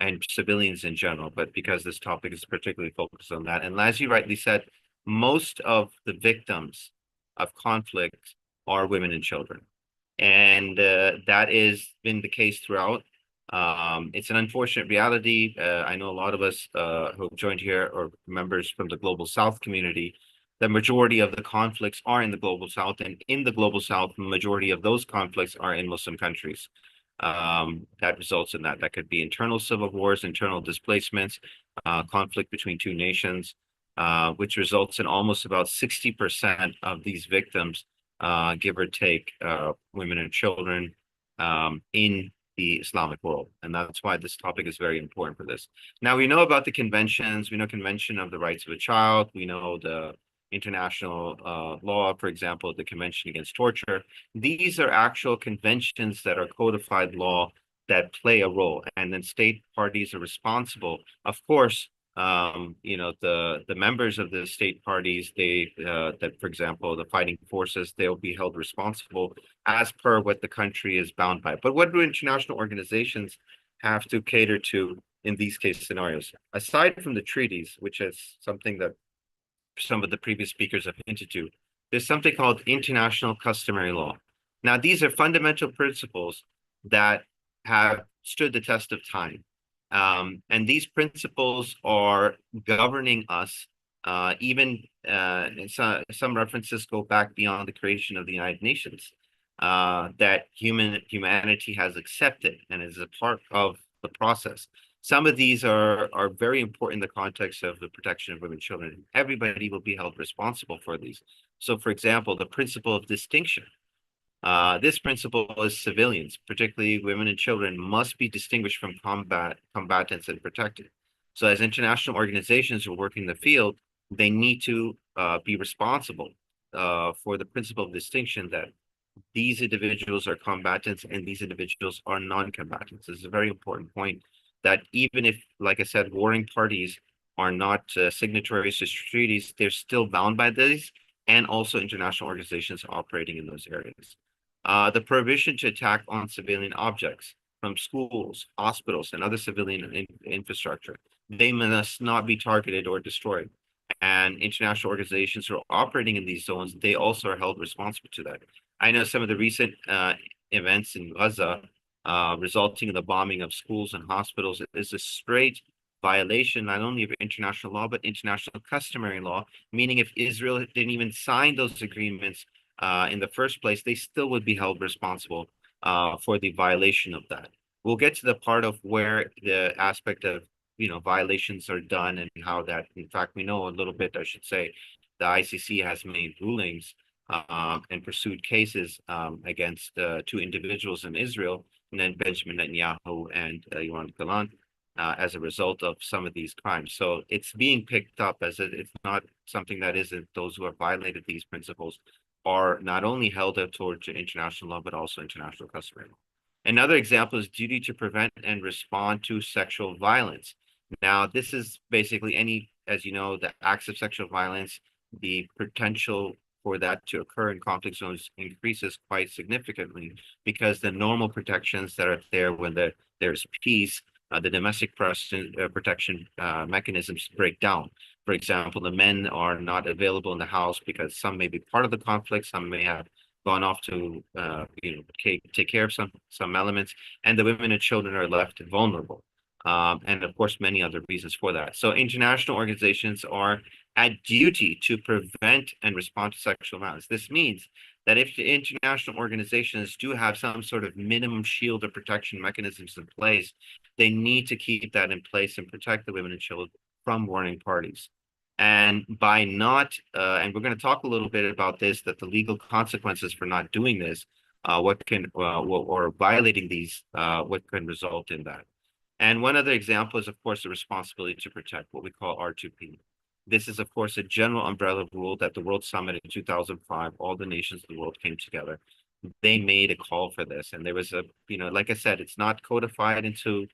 and civilians in general, but because this topic is particularly focused on that. And as you rightly said, most of the victims of conflict are women and children. And that has been the case throughout. It's an unfortunate reality. I know a lot of us who have joined here are members from the Global South community. The majority of the conflicts are in the Global South, and in the Global South, the majority of those conflicts are in Muslim countries. That results in that. That could be internal civil wars, internal displacements, conflict between two nations, which results in almost about 60% of these victims, give or take, women and children in the Islamic world. And that's why this topic is very important for this. Now, we know about the conventions. We know Convention of the Rights of a Child. We know the international law, for example, the Convention Against Torture. These are actual conventions that are codified law that play a role. And then state parties are responsible. Of course, the members of the state parties, that, for example, the fighting forces, they'll be held responsible as per what the country is bound by. But what do international organizations have to cater to in these case scenarios? Aside from the treaties, which is something that some of the previous speakers have hinted to, there's something called international customary law. Now, these are fundamental principles that have stood the test of time. And these principles are governing us. Even some references go back beyond the creation of the United Nations, that humanity has accepted and is a part of the process. Some of these are very important in the context of the protection of women and children. Everybody will be held responsible for these. So, for example, the principle of distinction. This principle is civilians, particularly women and children, must be distinguished from combatants and protected. So as international organizations who work in the field, they need to be responsible for the principle of distinction, that these individuals are combatants and these individuals are non-combatants. This is a very important point, that even if, like I said, warring parties are not signatories to treaties, they're still bound by these, and also international organizations operating in those areas. The prohibition to attack on civilian objects from schools, hospitals, and other civilian infrastructure. They must not be targeted or destroyed. And international organizations who are operating in these zones, they also are held responsible to that. I know some of the recent events in Gaza, resulting in the bombing of schools and hospitals, is a straight violation not only of international law, but international customary law, meaning if Israel didn't even sign those agreements in the first place, they still would be held responsible for the violation of that. We'll get to the part of where the aspect of violations are done and how that, in fact, we know a little bit, I should say, the ICC has made rulings and pursued cases against two individuals in Israel, and then Benjamin Netanyahu and Yoav Gallant, as a result of some of these crimes. So it's being picked up as it's not something that isn't. Those who have violated these principles are not only held up towards international law, but also international customary law. Another example is duty to prevent and respond to sexual violence. Now, this is basically any, as you know, the acts of sexual violence, the potential for that to occur in conflict zones increases quite significantly, because the normal protections that are there when there's peace, the domestic protection mechanisms break down. For example, the men are not available in the house because some may be part of the conflict, some may have gone off to take care of some elements, and the women and children are left vulnerable. And of course, many other reasons for that. So international organizations are at duty to prevent and respond to sexual violence. This means that if the international organizations do have some sort of minimum shield or protection mechanisms in place, they need to keep that in place and protect the women and children from warring parties. And by not, and we're going to talk a little bit about this, that the legal consequences for not doing this, or violating these, what can result in that. And one other example is, of course, the responsibility to protect, what we call R2P. This is, of course, a general umbrella rule that the World Summit in 2005, all the nations of the world came together. They made a call for this. And there was a, like I said, it's not codified into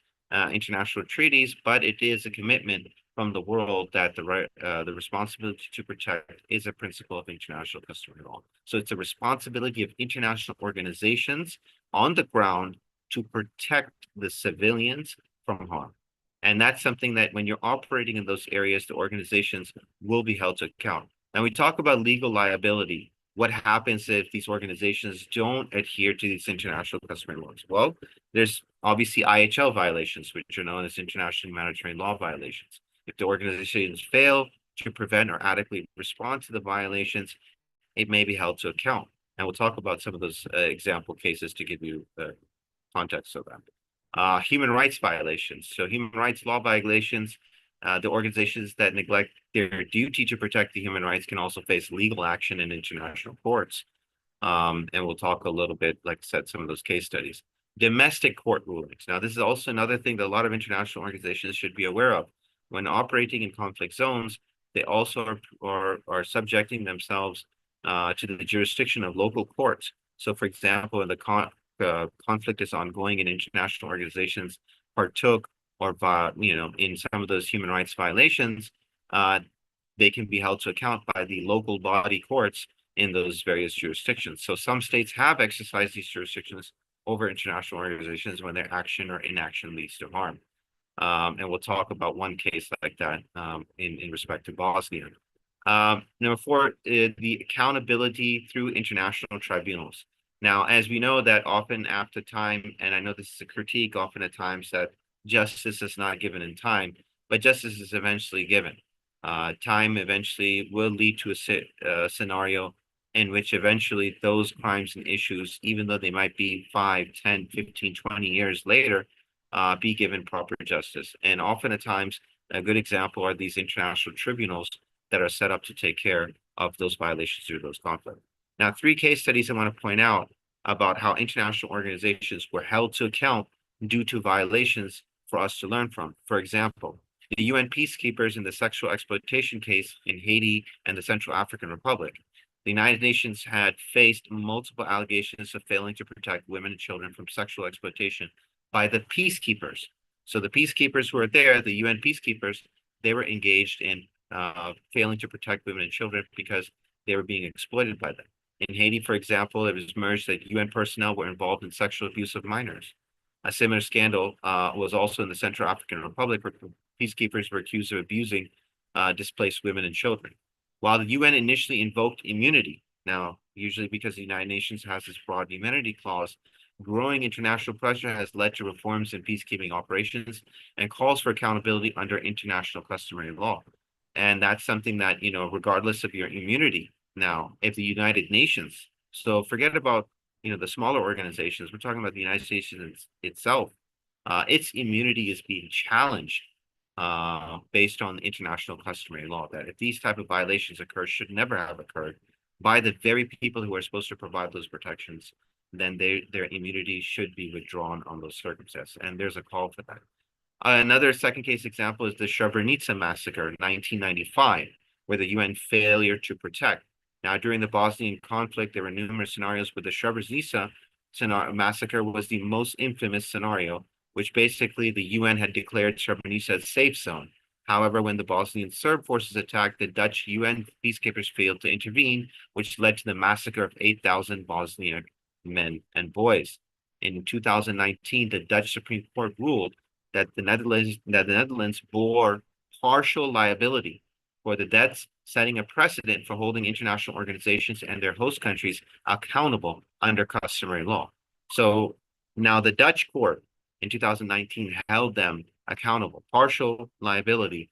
international treaties, but it is a commitment from the world that the responsibility to protect is a principle of international customary law. So it's a responsibility of international organizations on the ground to protect the civilians from harm. And that's something that when you're operating in those areas, the organizations will be held to account. And we talk about legal liability. What happens if these organizations don't adhere to these international customary laws? Well, there's obviously IHL violations, which are known as international humanitarian law violations. If the organizations fail to prevent or adequately respond to the violations, it may be held to account. And we'll talk about some of those example cases to give you context of that. Human rights violations. So human rights law violations, the organizations that neglect their duty to protect the human rights can also face legal action in international courts. And we'll talk a little bit, like I said, some of those case studies. Domestic court rulings. Now, this is also another thing that a lot of international organizations should be aware of. When operating in conflict zones, they also are subjecting themselves to the jurisdiction of local courts. So, for example, in the conflict is ongoing and international organizations partook or, in some of those human rights violations, they can be held to account by the local body courts in those various jurisdictions. So some states have exercised these jurisdictions over international organizations when their action or inaction leads to harm. And we'll talk about one case like that in respect to Bosnia. Number four, the accountability through international tribunals. Now, as we know that often after time, and I know this is a critique often at times that justice is not given in time, but justice is eventually given. Time eventually will lead to a scenario in which eventually those crimes and issues, even though they might be 5, 10, 15, 20 years later, be given proper justice. And often at times, a good example are these international tribunals that are set up to take care of those violations through those conflicts. Now, 3 case studies I want to point out about how international organizations were held to account due to violations for us to learn from. For example, the UN peacekeepers in the sexual exploitation case in Haiti and the Central African Republic. The United Nations had faced multiple allegations of failing to protect women and children from sexual exploitation by the peacekeepers. So the peacekeepers who were there, the UN peacekeepers, they were engaged in failing to protect women and children because they were being exploited by them. In Haiti, for example, it was emerged that UN personnel were involved in sexual abuse of minors. A similar scandal was also in the Central African Republic, where peacekeepers were accused of abusing displaced women and children. While the UN initially invoked immunity, now, usually because the United Nations has this broad immunity clause, growing international pressure has led to reforms in peacekeeping operations and calls for accountability under international customary law. And that's something that, regardless of your immunity, now, if the United Nations, so forget about, the smaller organizations, we're talking about the United States itself, its immunity is being challenged based on international customary law, that if these type of violations occur, should never have occurred by the very people who are supposed to provide those protections, then their immunity should be withdrawn on those circumstances. And there's a call for that. Another second case example is the Srebrenica massacre in 1995, where the UN failure to protect. Now, during the Bosnian conflict, there were numerous scenarios, but the Srebrenica massacre was the most infamous scenario, which basically the UN had declared Srebrenica a safe zone. However, when the Bosnian Serb forces attacked, the Dutch UN peacekeepers failed to intervene, which led to the massacre of 8,000 Bosnian men and boys. In 2019, the Dutch Supreme Court ruled that the Netherlands bore partial liability for the deaths, setting a precedent for holding international organizations and their host countries accountable under customary law. So now the Dutch court in 2019 held them accountable, partial liability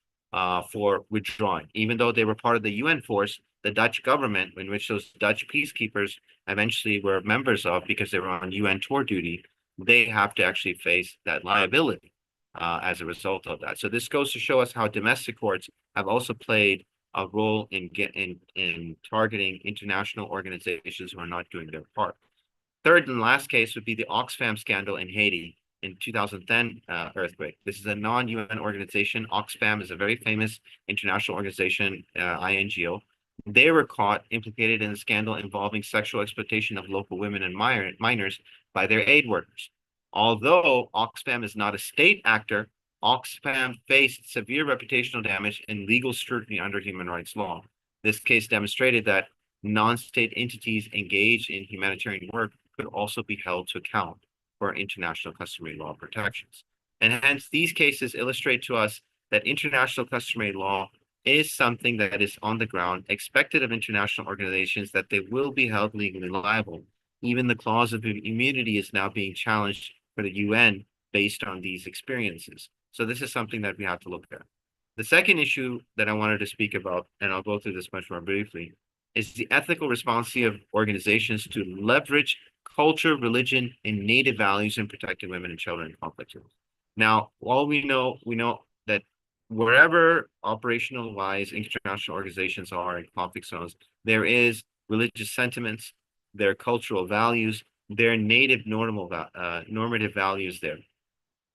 for withdrawing. Even though they were part of the UN force, the Dutch government, in which those Dutch peacekeepers eventually were members of because they were on UN tour duty, they have to actually face that liability as a result of that. So this goes to show us how domestic courts have also played a role in targeting international organizations who are not doing their part. Third and last case would be the Oxfam scandal in Haiti in 2010 earthquake. This is a non-UN organization. Oxfam is a very famous international organization, INGO. They were caught implicated in a scandal involving sexual exploitation of local women and minors by their aid workers. Although Oxfam is not a state actor, Oxfam faced severe reputational damage and legal scrutiny under human rights law. This case demonstrated that non-state entities engaged in humanitarian work could also be held to account for international customary law protections. And hence, these cases illustrate to us that international customary law is something that is on the ground, expected of international organizations that they will be held legally liable. Even the clause of immunity is now being challenged for the UN based on these experiences. So this is something that we have to look at. The second issue that I wanted to speak about, and I'll go through this much more briefly, is the ethical responsibility of organizations to leverage culture, religion, and native values in protecting women and children in conflict zones. Now, all we know that wherever operational wise international organizations are in conflict zones, there is religious sentiments, their cultural values, their native normative values there.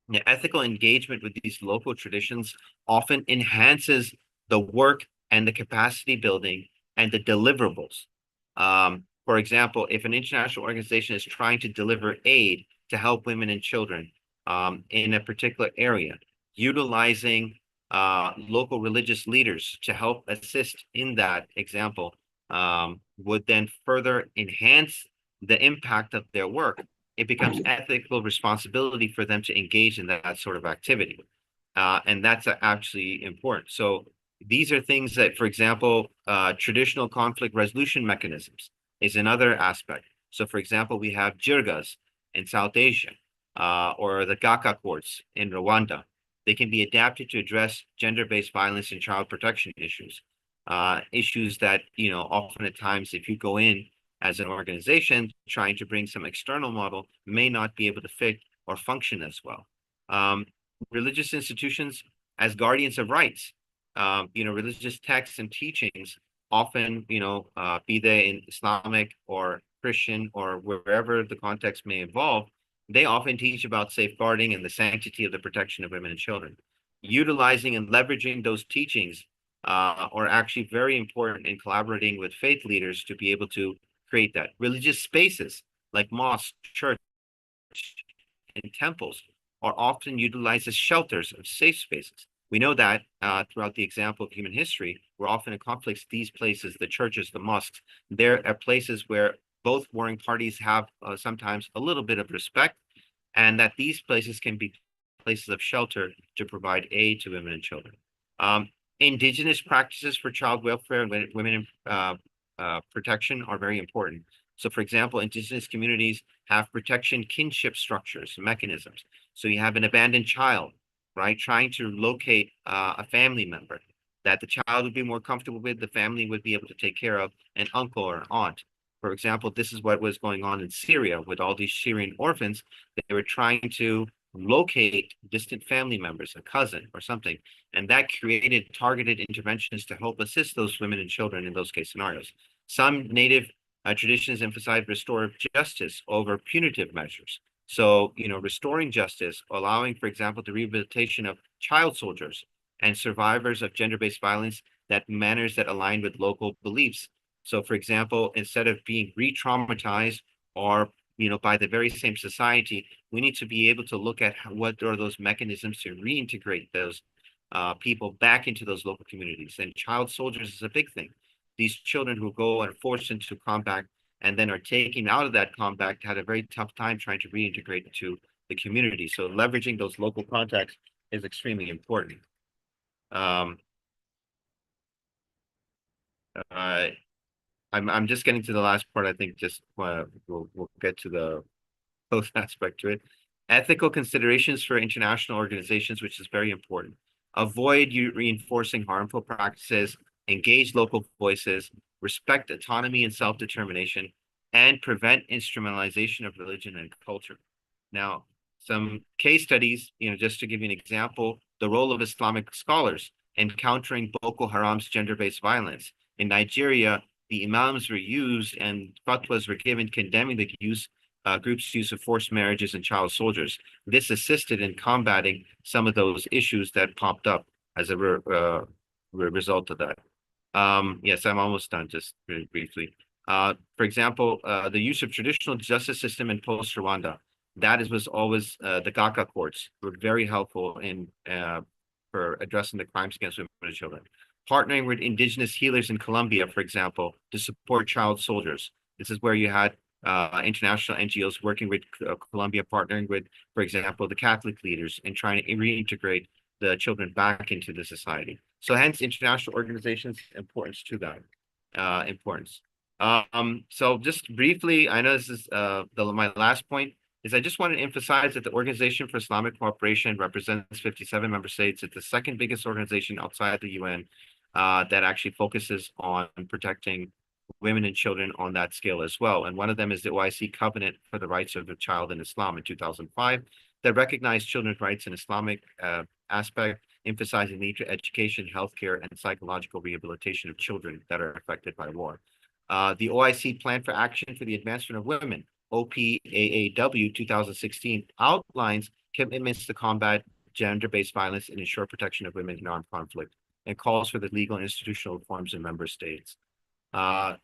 The ethical engagement with these local traditions often enhances the work and the capacity building and the deliverables. For example, if an international organization is trying to deliver aid to help women and children in a particular area, utilizing local religious leaders to help assist in that example would then further enhance the impact of their work. It becomes ethical responsibility for them to engage in that sort of activity. And that's actually important. So these are things that, for example, traditional conflict resolution mechanisms is another aspect. So, for example, we have jirgas in South Asia, or the Gaka courts in Rwanda. They can be adapted to address gender-based violence and child protection issues. Issues that, often at times, if you go in as an organization trying to bring some external model, may not be able to fit or function as well. Religious institutions as guardians of rights, religious texts and teachings often, be they in Islamic or Christian or wherever the context may involve, they often teach about safeguarding and the sanctity of the protection of women and children. Utilizing and leveraging those teachings are actually very important in collaborating with faith leaders to be able to create that. Religious spaces like mosques, church, and temples are often utilized as shelters of safe spaces. We know that throughout the example of human history, where often in conflicts, these places, the churches, the mosques, there are places where both warring parties have sometimes a little bit of respect, and that these places can be places of shelter to provide aid to women and children. Indigenous practices for child welfare and women protection are very important. So, for example, indigenous communities have protection kinship structures, mechanisms. So you have an abandoned child, right, trying to locate a family member that the child would be more comfortable with, the family would be able to take care of, an uncle or an aunt. For example, this is what was going on in Syria with all these Syrian orphans. They were trying to locate distant family members, a cousin or something, and that created targeted interventions to help assist those women and children in those case scenarios. Some native traditions emphasize restorative justice over punitive measures. So, restoring justice, allowing, for example, the rehabilitation of child soldiers and survivors of gender-based violence that manners that align with local beliefs. So, for example, instead of being re-traumatized or, by the very same society, we need to be able to look at what are those mechanisms to reintegrate those people back into those local communities. And child soldiers is a big thing. These children who go and are forced into combat and then are taken out of that combat had a very tough time trying to reintegrate into the community. So leveraging those local contacts is extremely important. I'm just getting to the last part. I think just we'll get to the post aspect to it. Ethical considerations for international organizations, which is very important. Avoid you reinforcing harmful practices, engage local voices, respect autonomy and self-determination, and prevent instrumentalization of religion and culture. Now, some case studies, just to give you an example, the role of Islamic scholars in countering Boko Haram's gender-based violence. In Nigeria, the imams were used and fatwas were given condemning the group's use of forced marriages and child soldiers. This assisted in combating some of those issues that popped up as a result of that. Yes, I'm almost done, just very briefly. For example, the use of traditional justice system in post-Rwanda. Was always the Gaka courts were very helpful in for addressing the crimes against women and children. Partnering with indigenous healers in Colombia, for example, to support child soldiers. This is where you had international NGOs working with Colombia, partnering with, for example, the Catholic leaders and trying to reintegrate the children back into the society. So hence international organizations' importance to that, importance. So just briefly, I know this is my last point, is I just want to emphasize that the Organization for Islamic Cooperation represents 57 member states. It's the second biggest organization outside the UN that actually focuses on protecting women and children on that scale as well. And one of them is the OIC Covenant for the Rights of the Child in Islam in 2005 that recognized children's rights in Islamic aspect, emphasizing the need for education, healthcare, and psychological rehabilitation of children that are affected by war. The OIC Plan for Action for the Advancement of Women, OPAAW 2016, outlines commitments to combat gender-based violence and ensure protection of women in armed conflict, and calls for the legal and institutional reforms in member states.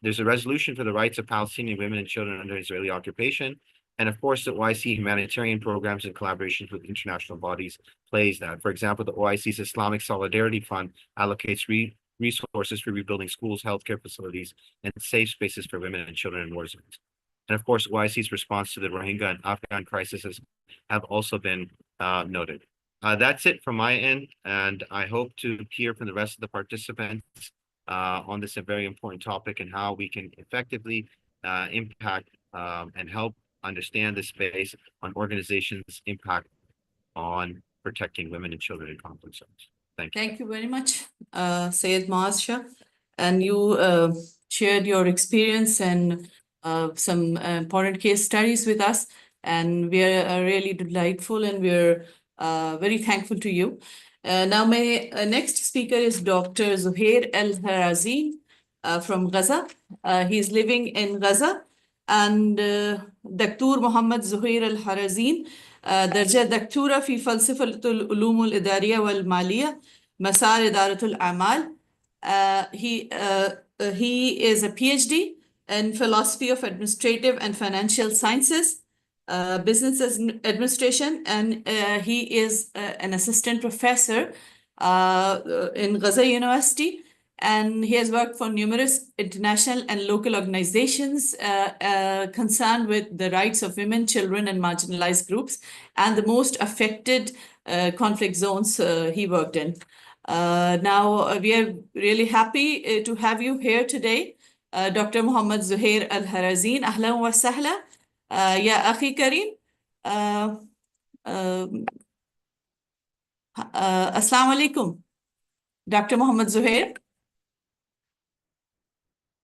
There's a resolution for the rights of Palestinian women and children under Israeli occupation. And of course, the OIC humanitarian programs and collaborations with international bodies plays that. For example, the OIC's Islamic Solidarity Fund allocates resources for rebuilding schools, healthcare facilities, and safe spaces for women and children in war zones. And of course, OIC's response to the Rohingya and Afghan crises have also been noted. That's it from my end, and I hope to hear from the rest of the participants on this very important topic and how we can effectively impact and help understand the space on organizations' impact on protecting women and children in conflict zones. Thank you. Thank you very much, Syed Maaz Shah. And you shared your experience and some important case studies with us. And we are really delightful and we're very thankful to you. Now, my next speaker is Dr. Zuhair Al-Harazin from Gaza. He's living in Gaza. And Dr. Mohammed Zuhair Al-Harazin درجة دكتورة في فلسفة العلوم الإدارية والمالية مسار إدارة الأعمال. He is a PhD in philosophy of administrative and financial sciences, business administration, and he is an assistant professor in Gaza University, and he has worked for numerous international and local organizations concerned with the rights of women, children, and marginalized groups, and the most affected conflict zones he worked in. Now, we are really happy to have you here today, Dr. Mohammed Zuhair Al-Harazin. أهلا وسهلا يا أخي كريم. السلام عليكم Dr. Mohammed Zuhair.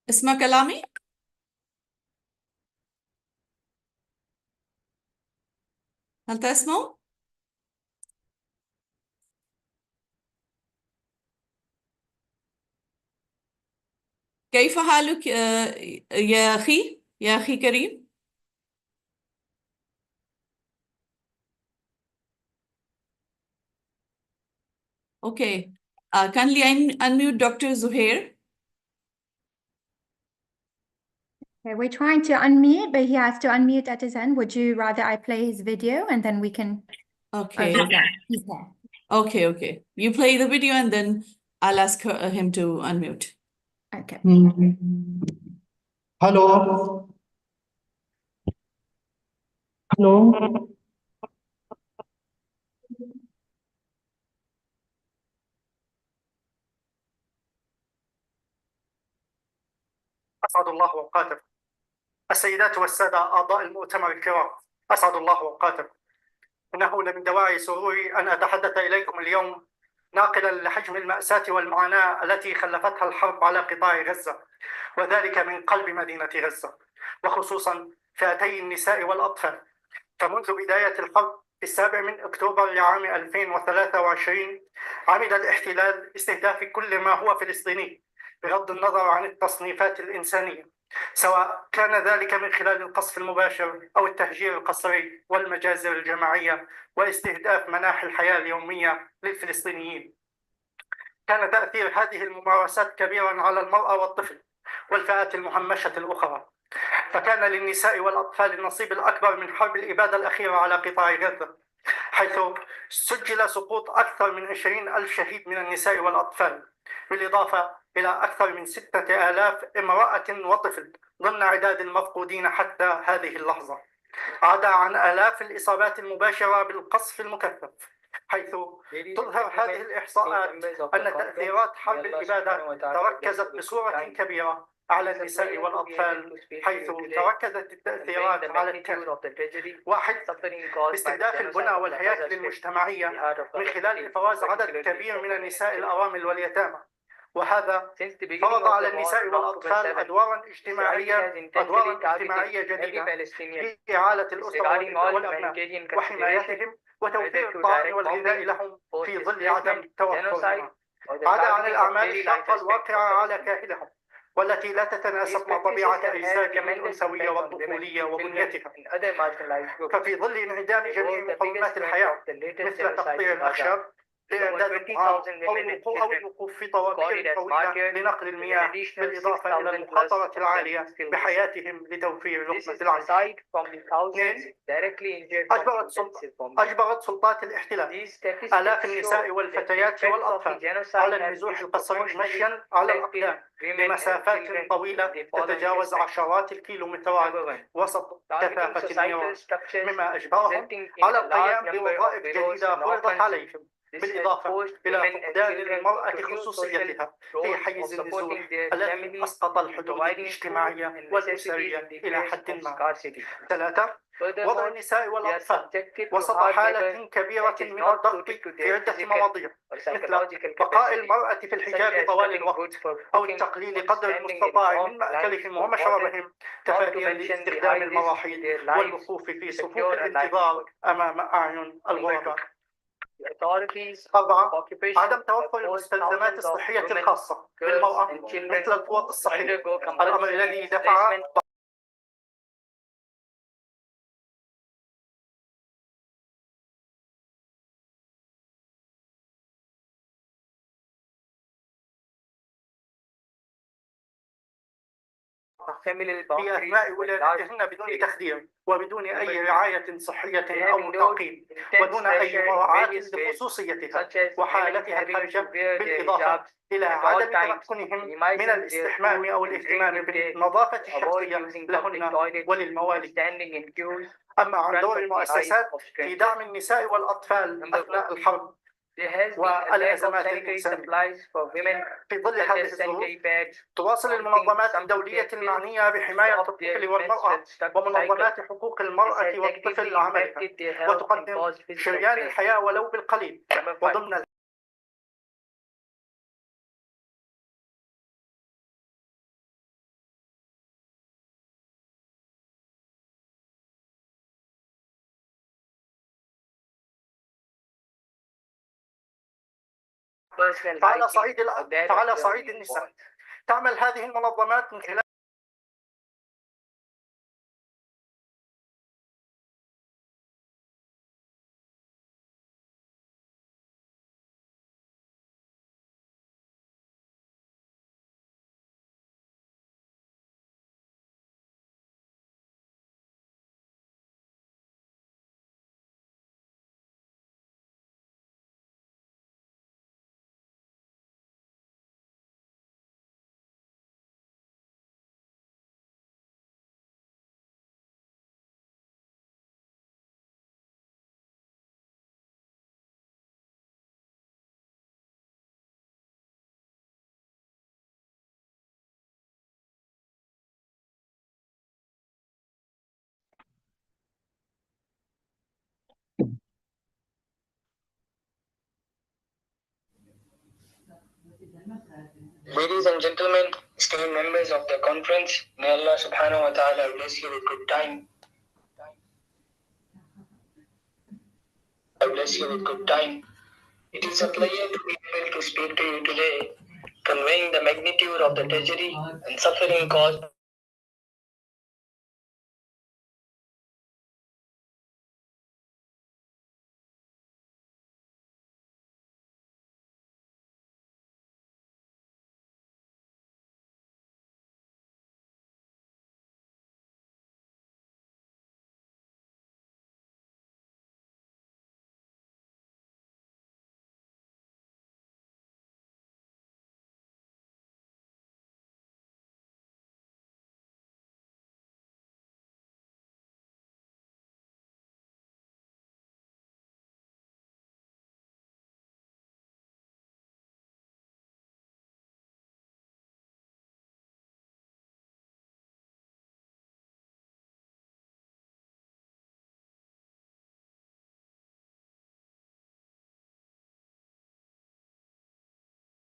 اسمع كلامي؟ هل تسمع؟ كيف حالك يا أخي كريم؟ Okay. Kindly unmute Dr. Zuhair. Okay, we're trying to unmute, but he has to unmute at his end. Would you rather I play his video and then we can... Okay. Oh, he's there. Okay. You play the video and then I'll ask him to unmute. Okay. Hello. أسعد الله أوقاتكم. السيدات والسادة أعضاء المؤتمر الكرام، أسعد الله أوقاتكم. إنه لمن دواعي سروري أن أتحدث إليكم اليوم ناقلا لحجم المأساة والمعاناة التي خلفتها الحرب على قطاع غزة، وذلك من قلب مدينة غزة، وخصوصا فئتي النساء والأطفال. فمنذ بداية الحرب في 7 أكتوبر لعام 2023 عمد الاحتلال استهداف كل ما هو فلسطيني بغض النظر عن التصنيفات الإنسانية، سواء كان ذلك من خلال القصف المباشر أو التهجير القسري والمجازر الجماعية واستهداف مناحي الحياة اليومية للفلسطينيين. كان تأثير هذه الممارسات كبيرا على المرأة والطفل والفئات المهمشة الأخرى، فكان للنساء والأطفال النصيب الأكبر من حرب الإبادة الأخيرة على قطاع غزة، حيث سجل سقوط أكثر من 20,000 شهيد من النساء والأطفال، بالإضافة إلى أكثر من 6,000 امرأة وطفل ضمن عداد المفقودين حتى هذه اللحظة، عدا عن آلاف الإصابات المباشرة بالقصف المكثف، حيث تظهر هذه الإحصاءات أن تأثيرات حرب الإبادة تركزت بصورة كبيرة على النساء والأطفال، حيث تركزت التأثيرات على التالي: 1. استهداف البنى والهياكل المجتمعية من خلال إفراز عدد كبير من النساء الأرامل واليتامى، وهذا فرض على النساء والأطفال أدوارا اجتماعية جديدة في إعالة الأسرة والأبناء وحمايتهم وتوفير الطعام والغذاء لهم في ظل عدم توفرهما، عدا عن الأعمال الشاقة الواقعة على كاهلهم والتي لا تتناسب مع طبيعة أجسادهم الأنثوية والطفولية وبنيتها. ففي ظل انعدام جميع مقومات الحياة مثل تقطيع الأخشاب لإعداد الطعام أو الوقوف في طوابير طويلة لنقل المياه، بالإضافة إلى المخاطرة العالية بحياتهم لتوفير لقمة العيش. 2. أجبرت سلطات الاحتلال آلاف النساء والفتيات والأطفال على النزوح القسري مشيا على الأقدام لمسافات طويلة تتجاوز عشرات الكيلومترات وسط كثافة النيران، مما أجبرهم على القيام بوظائف جديدة فرضت عليهم، بالإضافة إلى فقدان المرأة خصوصيتها في حيز النزوح الذي أسقط الحدود الاجتماعية والأسرية إلى حد ما. 3. وضع النساء والأطفال وسط حالة كبيرة من الضغط في عدة مواضيع، مثل بقاء المرأة في الحجاب طوال الوقت أو التقليل قدر المستطاع من مأكلهم ومشربهم تفاديا لاستخدام المراحيض والوقوف في صفوف الانتظار أمام أعين الغرباء. 4. عدم توفر المستلزمات الصحية الخاصة بالمرأة مثل الفوط الصحية، الأمر الذي دفع في أثناء ولادتهن بدون تخدير وبدون أي رعاية صحية أو تعقيم ودون أي مراعاة لخصوصيتها وحالتها الخارجة، بالإضافة إلى عدم تمكنهم من الاستحمام أو الاهتمام بالنظافة الشخصية لهن وللمواليد. أما عن دور المؤسسات في دعم النساء والأطفال أثناء الحرب والأزمات الإنسانية، في ظل هذه الظروف تواصل المنظمات الدولية المعنية بحماية الطفل والمرأة ومنظمات حقوق المرأة والطفل عملها وتقدم شريان الحياة ولو بالقليل، وضمن فعلى صعيد النساء تعمل هذه المنظمات من خلال Ladies and gentlemen, esteemed members of the conference, may Allah subhanahu wa ta'ala bless you with good time. I bless you with good time. It is a pleasure to be able to speak to you today, conveying the magnitude of the tragedy and suffering caused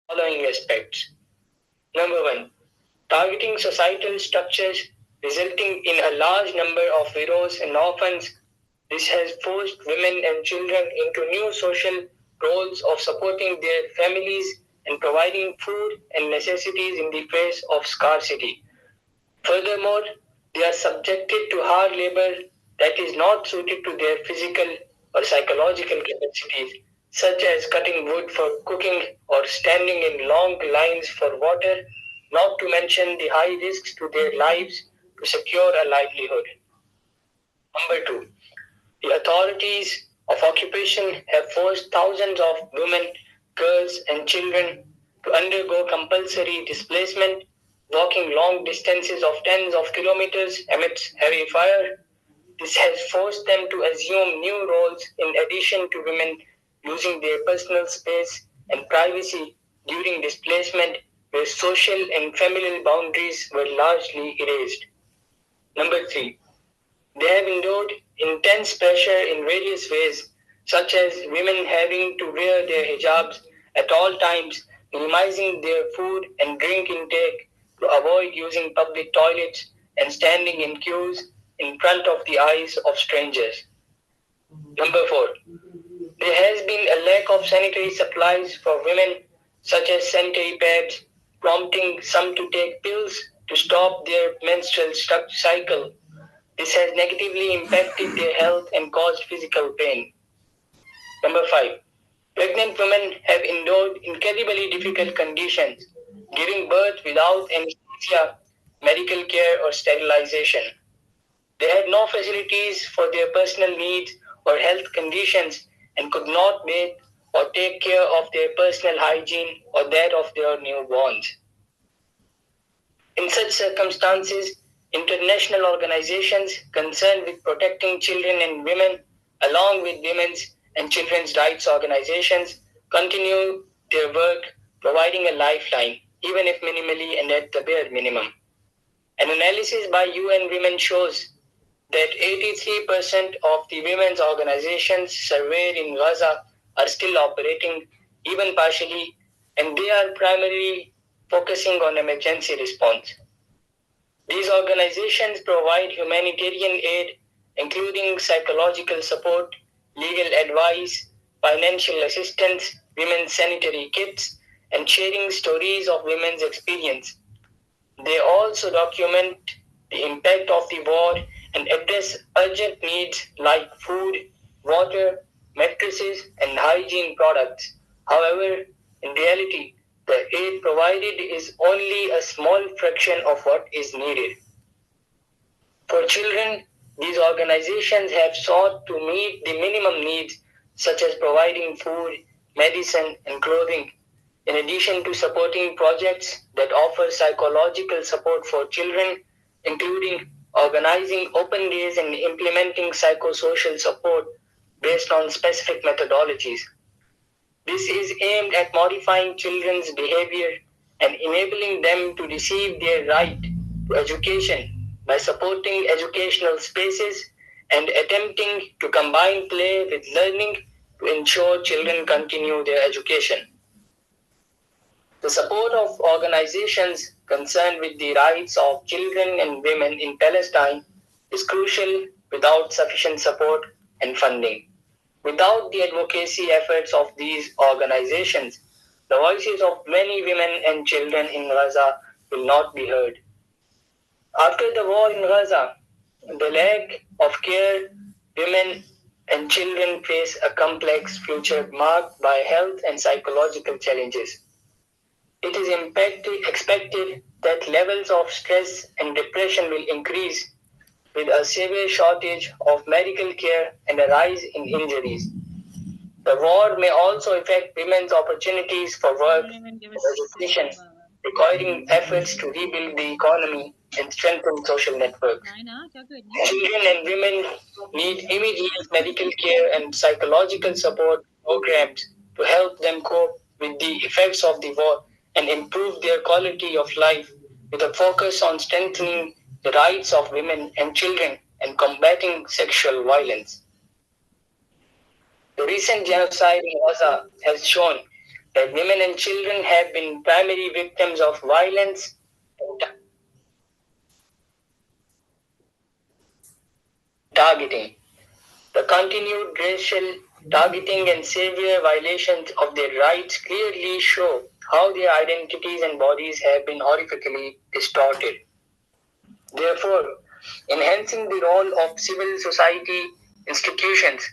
following aspects. Number one, targeting societal structures resulting in a large number of widows and orphans. This has forced women and children into new social roles of supporting their families and providing food and necessities in the face of scarcity. Furthermore, they are subjected to hard labor that is not suited to their physical or psychological capacities, such as cutting wood for cooking or standing in long lines for water, not to mention the high risks to their lives to secure a livelihood. Number two, the authorities of occupation have forced thousands of women, girls, and children to undergo compulsory displacement, walking long distances of tens of kilometers amidst heavy fire. This has forced them to assume new roles in addition to women losing their personal space and privacy during displacement, where social and familial boundaries were largely erased. Number three, they have endured intense pressure in various ways, such as women having to wear their hijabs at all times, minimizing their food and drink intake to avoid using public toilets and standing in queues in front of the eyes of strangers. Number four, there has been a lack of sanitary supplies for women, such as sanitary pads, prompting some to take pills to stop their menstrual cycle. This has negatively impacted their health and caused physical pain. Number five, pregnant women have endured incredibly difficult conditions, giving birth without anesthesia, medical care, or sterilization. They had no facilities for their personal needs or health conditions and could not bathe or take care of their personal hygiene or that of their newborns. In such circumstances, international organizations concerned with protecting children and women, along with women's and children's rights organizations, continue their work, providing a lifeline, even if minimally and at the bare minimum. An analysis by UN Women shows that 83% of the women's organizations surveyed in Gaza are still operating, even partially, and they are primarily focusing on emergency response. These organizations provide humanitarian aid, including psychological support, legal advice, financial assistance, women's sanitary kits, and sharing stories of women's experience. They also document the impact of the war and address urgent needs like food, water, mattresses, and hygiene products. However, in reality, the aid provided is only a small fraction of what is needed. For children, these organizations have sought to meet the minimum needs, such as providing food, medicine, and clothing, in addition to supporting projects that offer psychological support for children, including organizing open days and implementing psychosocial support based on specific methodologies. This is aimed at modifying children's behavior and enabling them to receive their right to education by supporting educational spaces and attempting to combine play with learning to ensure children continue their education. The support of organizations concerned with the rights of children and women in Palestine is crucial without sufficient support and funding. Without the advocacy efforts of these organizations, the voices of many women and children in Gaza will not be heard. After the war in Gaza, the lack of care, women and children face a complex future marked by health and psychological challenges. It is expected that levels of stress and depression will increase with a severe shortage of medical care and a rise in injuries. The war may also affect women's opportunities for work and education, requiring efforts to rebuild the economy and strengthen social networks. Children and women need immediate medical care and psychological support programs to help them cope with the effects of the war and improve their quality of life, with a focus on strengthening the rights of women and children and combating sexual violence. The recent genocide in Gaza has shown that women and children have been primary victims of violence and targeting. The continued racial targeting and severe violations of their rights clearly show how their identities and bodies have been horrifically distorted. Therefore, enhancing the role of civil society institutions,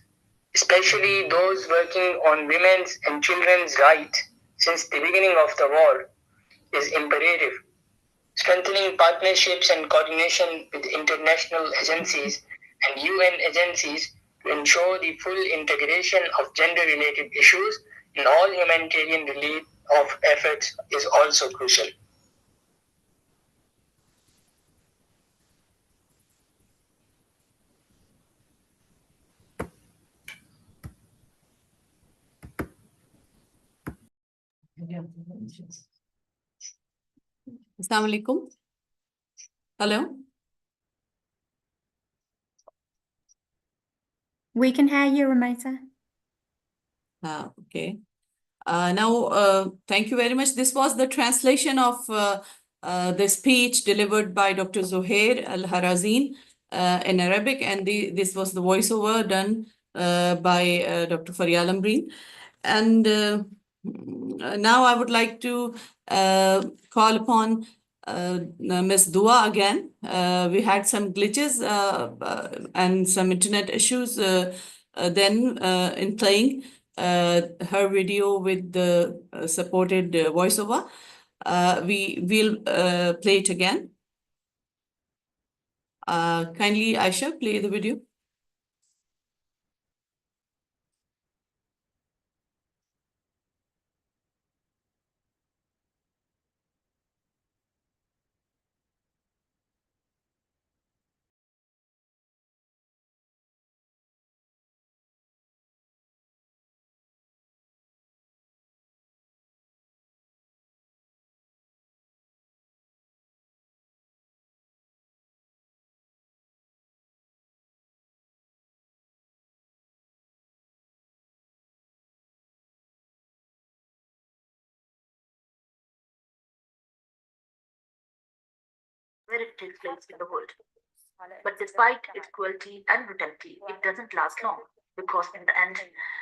especially those working on women's and children's rights since the beginning of the war, is imperative. Strengthening partnerships and coordination with international agencies and UN agencies to ensure the full integration of gender-related issues in all humanitarian relief of efforts is also crucial. Assalamu alaikum. Hello. We can hear you, Rumaita. Okay. Thank you very much. This was the translation of the speech delivered by Dr. Zuhair Al-Harazin in Arabic, and this was the voiceover done by Dr. Faryal Ambreen. And now I would like to call upon Ms. Dua again. We had some glitches and some internet issues then in playing her video with the supported voiceover. We will play it again. Kindly, Aisha, play the video. Where it takes place in the world. But despite its cruelty and brutality, it doesn't last long, because in the end,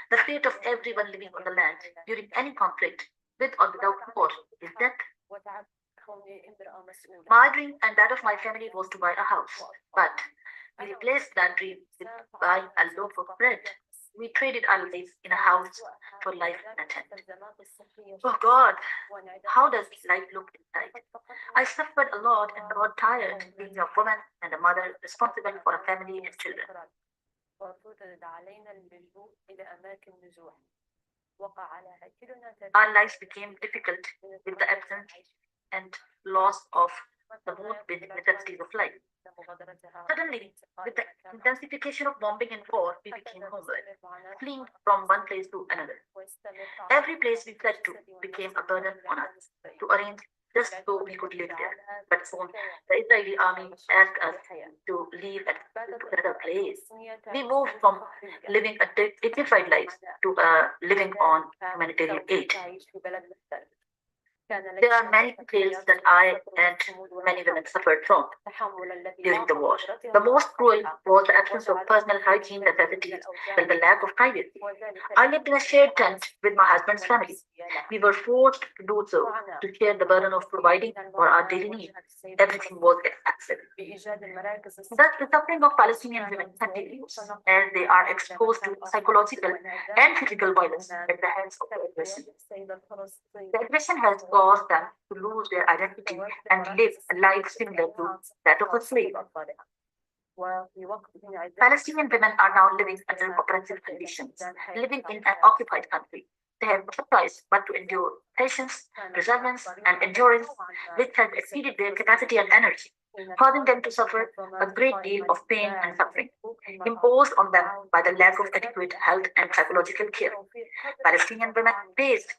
the fate of everyone living on the land during any conflict, with or without war, is death. My dream and that of my family was to buy a house, but we replaced that dream with buying a loaf of bread. We traded our lives in a house for life in a tent. Oh God, how does life look inside? I suffered a lot and got tired being a woman and a mother responsible for a family and children. Our lives became difficult with the absence and loss of the most basic necessities of life. Suddenly, with the intensification of bombing and war, we became homeless, fleeing from one place to another. Every place we fled to became a burden on us to arrange just so we could live there. But soon, the Israeli army asked us to leave and to another place. We moved from living a dignified life to living on humanitarian aid. There are many details that I and many women suffered from during the war. The most cruel was the absence of personal hygiene necessities and the lack of privacy. I lived in a shared tent with my husband's family. We were forced to do so to share the burden of providing for our daily needs. Everything was expensive. Thus, the suffering of Palestinian women continues as they are exposed to psychological and physical violence at the hands of the aggression. The aggression has caused them to lose their identity and live a life similar to that of a slave. Palestinian women are now living under oppressive conditions, living in an occupied country. They have no choice but to endure patience, perseverance, and endurance, which has exceeded their capacity and energy, causing them to suffer a great deal of pain and suffering, imposed on them by the lack of adequate health and psychological care. Palestinian women faced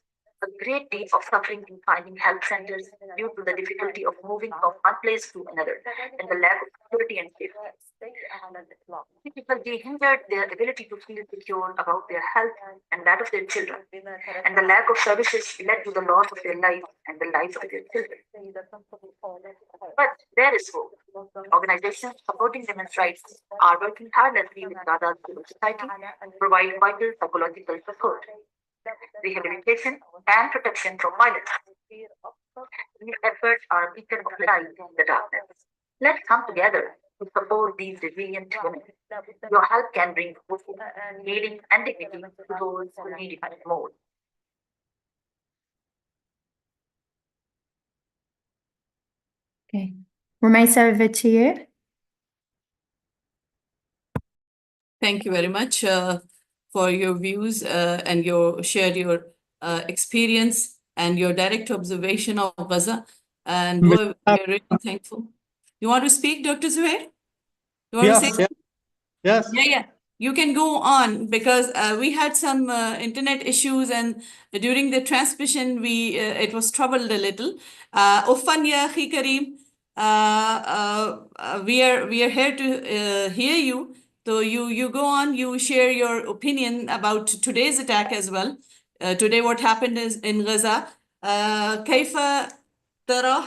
a great deal of suffering in finding health centers due to the difficulty of moving from one place to another and the lack of security and safety. People, they hindered their ability to feel secure about their health and that of their children, and the lack of services led to the loss of their life and the lives of their children. But there is hope. Organizations supporting women's rights are working tirelessly with Gaza civil society to provide vital psychological support, rehabilitation, and protection from violence. These efforts are a beacon of light in the darkness. Let's come together to support these resilient women. Your help can bring hope, healing, and dignity to those who need it more. Okay. Rumaisa, over to you. Thank you very much for your views and shared your experience and your direct observation of Gaza. And we're really thankful. You want to speak, Dr. Zuhair? You want to say? Yes. Yeah. You can go on because we had some internet issues, and during the transmission, it was troubled a little. Uffan ya akhi Kareem, we are here to hear you. So you go on, you share your opinion about today's attack as well. Today, what happened is in Gaza. كيف ترى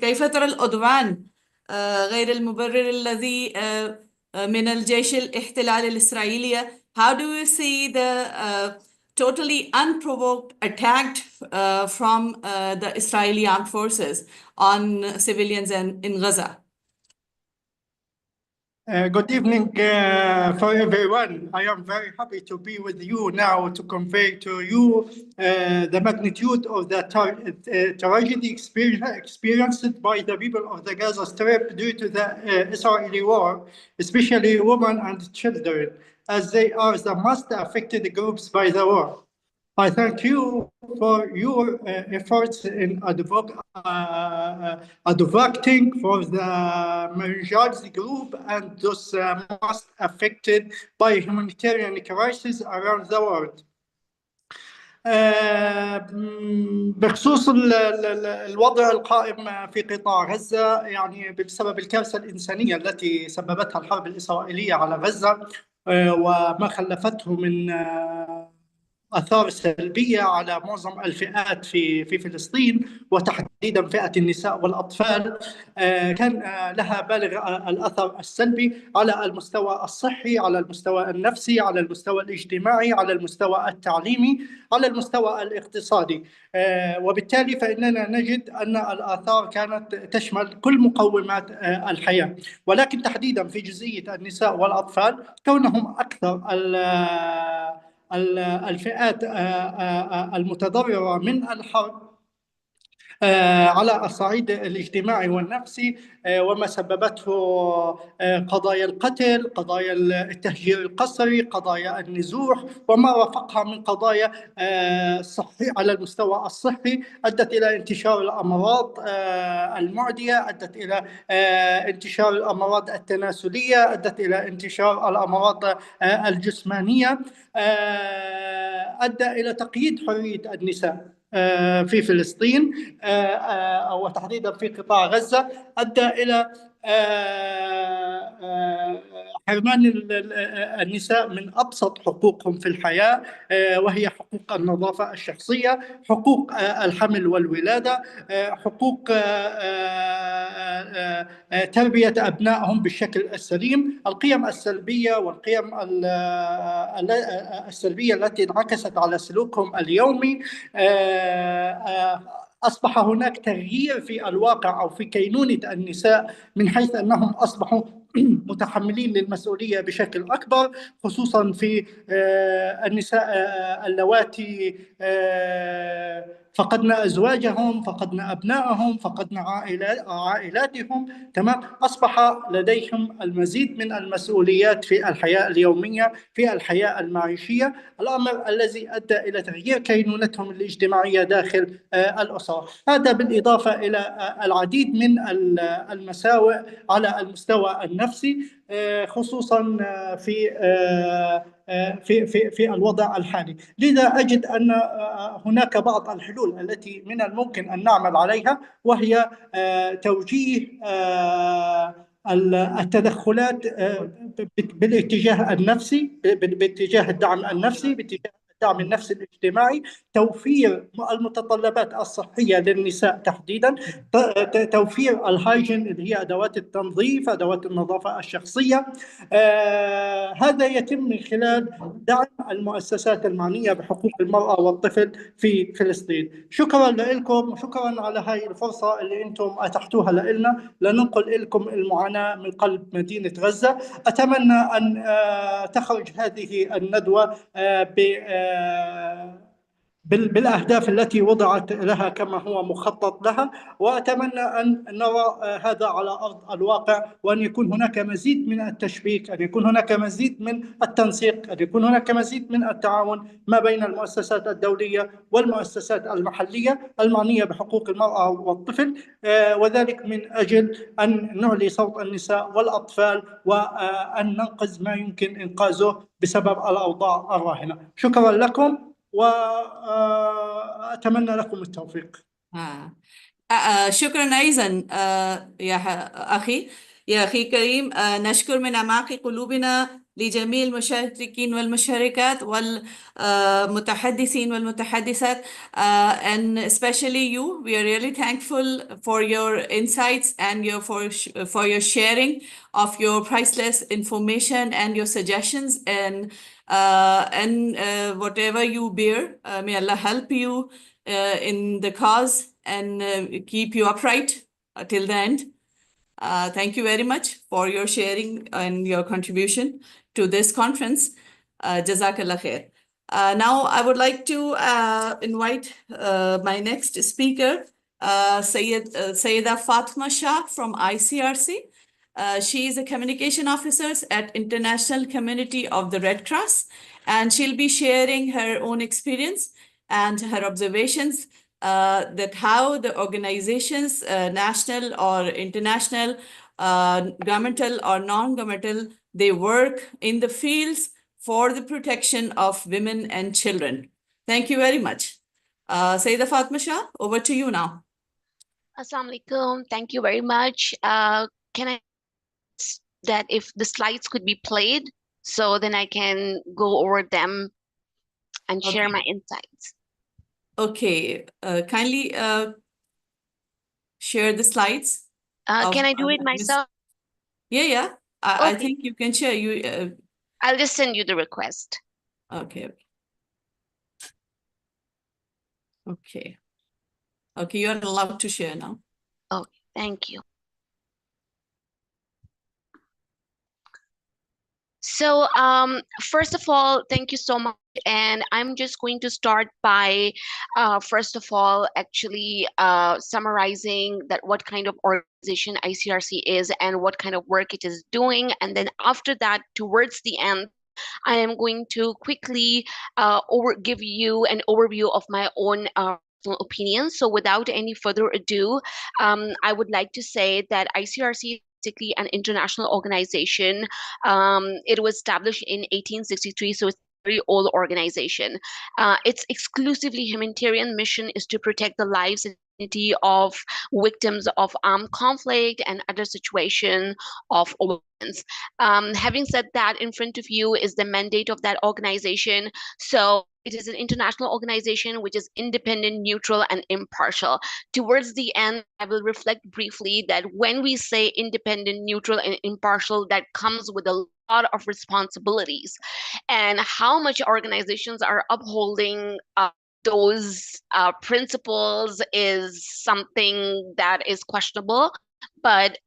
كيف ترى العدوان غير المبرر الذي من الجيش الاحتلال الإسرائيلي? How do you see the totally unprovoked attack from the Israeli armed forces on civilians in Gaza? Good evening for everyone. I am very happy to be with you now to convey to you the magnitude of the tragedy experienced by the people of the Gaza Strip due to the Israeli war, especially women and children, as they are the most affected groups by the war. I thank you for your efforts in advocating for the marginalized group and those most affected by humanitarian crisis around the world. بخصوص الوضع القائم في قطاع غزة، يعني بسبب الكارثة الإنسانية التي سببتها الحرب الإسرائيلية على غزة وما خلفته من آثار سلبية على معظم الفئات في فلسطين وتحديدا فئة النساء والأطفال، كان لها بالغ الأثر السلبي على المستوى الصحي، على المستوى النفسي، على المستوى الاجتماعي، على المستوى التعليمي، على المستوى الاقتصادي. وبالتالي فإننا نجد أن الآثار كانت تشمل كل مقومات الحياة، ولكن تحديدا في جزئية النساء والأطفال كونهم أكثر الفئات المتضررة من الحرب على الصعيد الاجتماعي والنفسي، وما سببته قضايا القتل، قضايا التهجير القسري، قضايا النزوح، وما وافقها من قضايا صحي على المستوى الصحي، أدت إلى انتشار الأمراض المعدية، أدت إلى انتشار الأمراض التناسلية، أدت إلى انتشار الأمراض الجسمانية، أدى إلى تقييد حرية النساء في فلسطين وتحديدا في قطاع غزة، أدى إلى حرمان النساء من أبسط حقوقهم في الحياة، وهي حقوق النظافة الشخصية، حقوق الحمل والولادة، حقوق تربية أبنائهم بالشكل السليم. القيم السلبية والقيم السلبية التي انعكست على سلوكهم اليومي، أصبح هناك تغيير في الواقع أو في كينونة النساء من حيث أنهم أصبحوا متحملين للمسؤولية بشكل أكبر، خصوصا في النساء اللواتي فقدنا أزواجهم، فقدنا أبنائهم، فقدنا عائلاتهم. تمام. أصبح لديهم المزيد من المسؤوليات في الحياة اليومية، في الحياة المعيشية، الأمر الذي أدى إلى تغيير كينونتهم الاجتماعية داخل الأسرة. هذا بالإضافة إلى العديد من المساوئ على المستوى النفسي، خصوصا في في الوضع الحالي. لذا أجد أن هناك بعض الحلول التي من الممكن أن نعمل عليها، وهي توجيه التدخلات بالاتجاه النفسي، باتجاه الدعم النفسي، باتجاه الدعم النفسي الاجتماعي، توفير المتطلبات الصحية للنساء تحديدا، توفير الهايجين اللي هي أدوات التنظيف، أدوات النظافة الشخصية. هذا يتم من خلال دعم المؤسسات المعنية بحقوق المرأة والطفل في فلسطين. شكرا لكم، وشكرا على هاي الفرصة اللي أنتم أتحتوها لنا لننقل لكم المعاناة من قلب مدينة غزة. أتمنى أن تخرج هذه الندوة بالأهداف التي وضعت لها كما هو مخطط لها، وأتمنى أن نرى هذا على أرض الواقع، وأن يكون هناك مزيد من التشبيك، أن يكون هناك مزيد من التنسيق، أن يكون هناك مزيد من التعاون ما بين المؤسسات الدولية والمؤسسات المحلية المعنية بحقوق المرأة والطفل، وذلك من أجل أن نعلي صوت النساء والأطفال، وأن ننقذ ما يمكن إنقاذه بسبب الأوضاع الراهنة. شكرا لكم، وأتمنى لكم التوفيق. شكرا أيضا يا أخي كريم. نشكر من أعماق قلوبنا لجميع المشاركين والمشاركات والمتحدثين والمتحدثات, and especially you. We are really thankful for your insights and for your sharing of your priceless information and your suggestions, and whatever you bear. May Allah help you in the cause and keep you upright till the end. Thank you very much for your sharing and your contribution to this conference. Jazakallah khair. Now I would like to invite my next speaker, Sayyida Fatma Shah from ICRC. She is a communication officer at International Community of the Red Cross, and she'll be sharing her own experience and her observations that how the organizations, national or international, governmental or non-governmental, they work in the fields for the protection of women and children. Thank you very much. Sayyida Fatma Shah, over to you now. Assalamu alaikum. Thank you very much. Can I ask that if the slides could be played so then I can go over them and share my insights? Okay, kindly share the slides. Can I do it myself? Yeah. I think you can share. I'll just send you the request. Okay, you're allowed to share now. Okay, thank you. So first of all, thank you so much. And I'm just going to start by, first of all, actually summarizing that what kind of organization ICRC is and what kind of work it is doing. And then after that, towards the end, I am going to quickly give you an overview of my own opinion. So without any further ado, I would like to say that ICRC basically an international organization. It was established in 1863, so it's a very old organization. Its exclusively humanitarian mission is to protect the lives and dignity of victims of armed conflict and other situations of violence. Having said that, in front of you is the mandate of that organization. So it is an international organization which is independent, neutral, and impartial. Towards the end, I will reflect briefly that when we say independent, neutral, and impartial, that comes with a lot of responsibilities. And how much organizations are upholding those principles is something that is questionable. But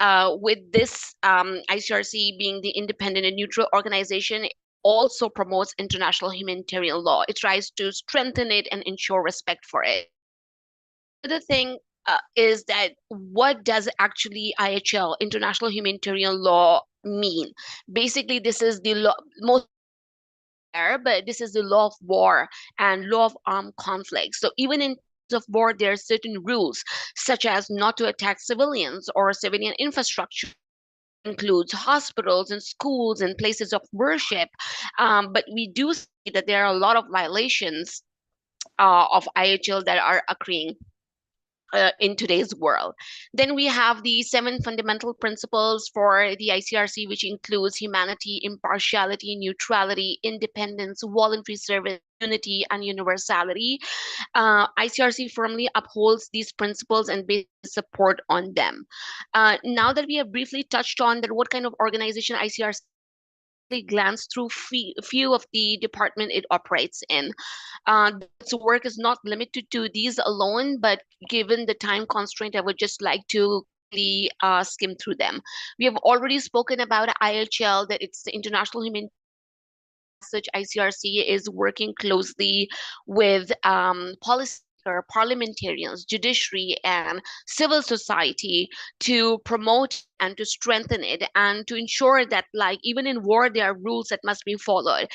with this ICRC being the independent and neutral organization, also promotes international humanitarian law. It tries to strengthen it and ensure respect for it. other thing is that what does actually IHL, International Humanitarian Law, mean? Basically, this is the law, most but this is the law of war and law of armed conflict. So even in terms of war, there are certain rules, such as not to attack civilians or civilian infrastructure, includes hospitals and schools and places of worship. But we do see that there are a lot of violations of IHL that are occurring in today's world. Then we have the 7 fundamental principles for the ICRC, which includes humanity, impartiality, neutrality, independence, voluntary service, unity, and universality. ICRC firmly upholds these principles and bases support on them. Now that we have briefly touched on that, what kind of organization ICRC glance through few of the department it operates in. Its work is not limited to these alone, but given the time constraint, I would just like to skim through them. We have already spoken about IHL, that it's the International Humanitarian. Such, ICRC is working closely with policy parliamentarians, judiciary, and civil society to promote and to strengthen it, and to ensure that, like, even in war, there are rules that must be followed.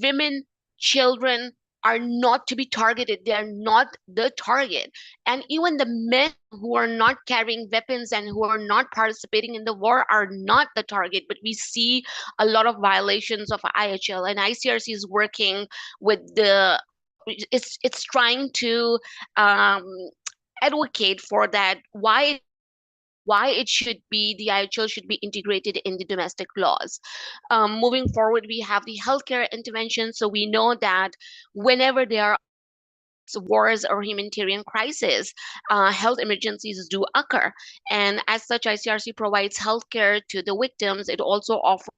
Women, children are not to be targeted. They are not the target. And even the men who are not carrying weapons and who are not participating in the war are not the target. But we see a lot of violations of IHL, and ICRC is working with the, it's trying to advocate for that, why it should be, the IHL should be integrated in the domestic laws. Moving forward, we have the healthcare intervention. So we know that whenever there are wars or humanitarian crises, health emergencies do occur. And as such, ICRC provides healthcare to the victims. It also offers,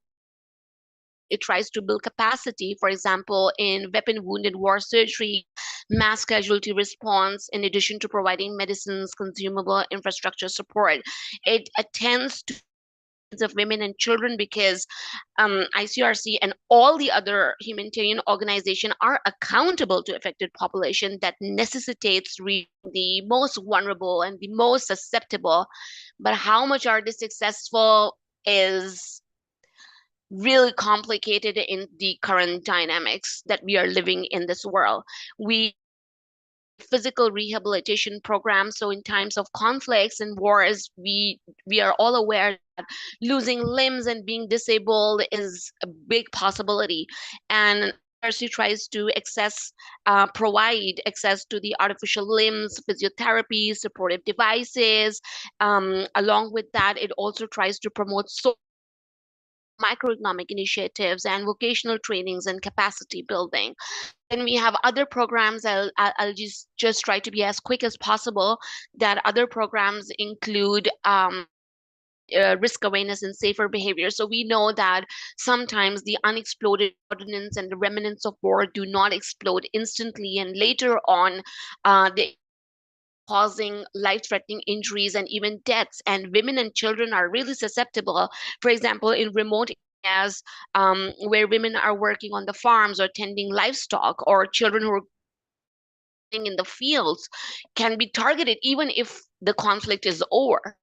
it tries to build capacity, for example, in weapon wounded war surgery, mass casualty response, in addition to providing medicines, consumable infrastructure support. It attends to of women and children because ICRC and all the other humanitarian organizations are accountable to affected population that necessitates the most vulnerable and the most susceptible. But how much are they successful is really complicated in the current dynamics that we are living in this world. We physical rehabilitation programs. So in times of conflicts and wars, we are all aware that losing limbs and being disabled is a big possibility. And ICRC tries to provide access to the artificial limbs, physiotherapy, supportive devices. Along with that, it also tries to promote microeconomic initiatives and vocational trainings and capacity building. Then we have other programs. I'll just try to be as quick as possible. That other programs include risk awareness and safer behavior. So we know that sometimes the unexploded ordnance and the remnants of war do not explode instantly, and later on, they causing life-threatening injuries and even deaths. And women and children are really susceptible. For example, in remote areas where women are working on the farms or tending livestock, or children who are in the fields can be targeted even if the conflict is over.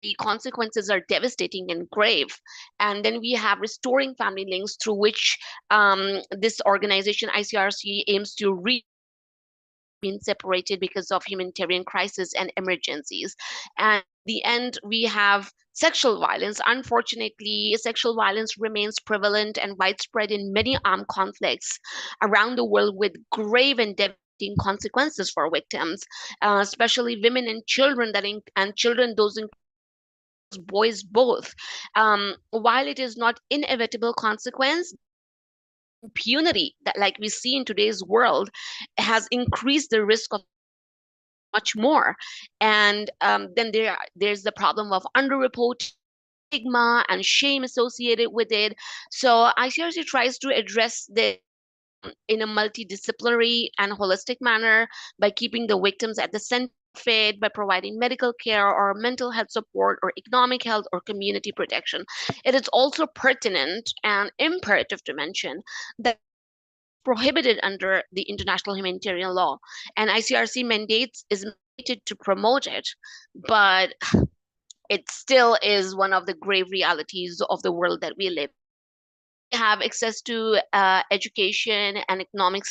The consequences are devastating and grave. And then we have restoring family links, through which this organization, ICRC, aims to been separated because of humanitarian crisis and emergencies. And at the end, we have sexual violence. Unfortunately, sexual violence remains prevalent and widespread in many armed conflicts around the world, with grave and devastating consequences for victims, especially women and children. Those include boys both. While it is not inevitable consequence, impunity that, like we see in today's world, has increased the risk of much more. And then there's the problem of underreporting, stigma and shame associated with it. So ICRC tries to address this in a multidisciplinary and holistic manner by keeping the victims at the center of it, by providing medical care or mental health support or economic health or community protection. It is also pertinent and imperative to mention that prohibited under the international humanitarian law, and ICRC mandates is mandated to promote it, but it still is one of the grave realities of the world that we live. We have access to education and economic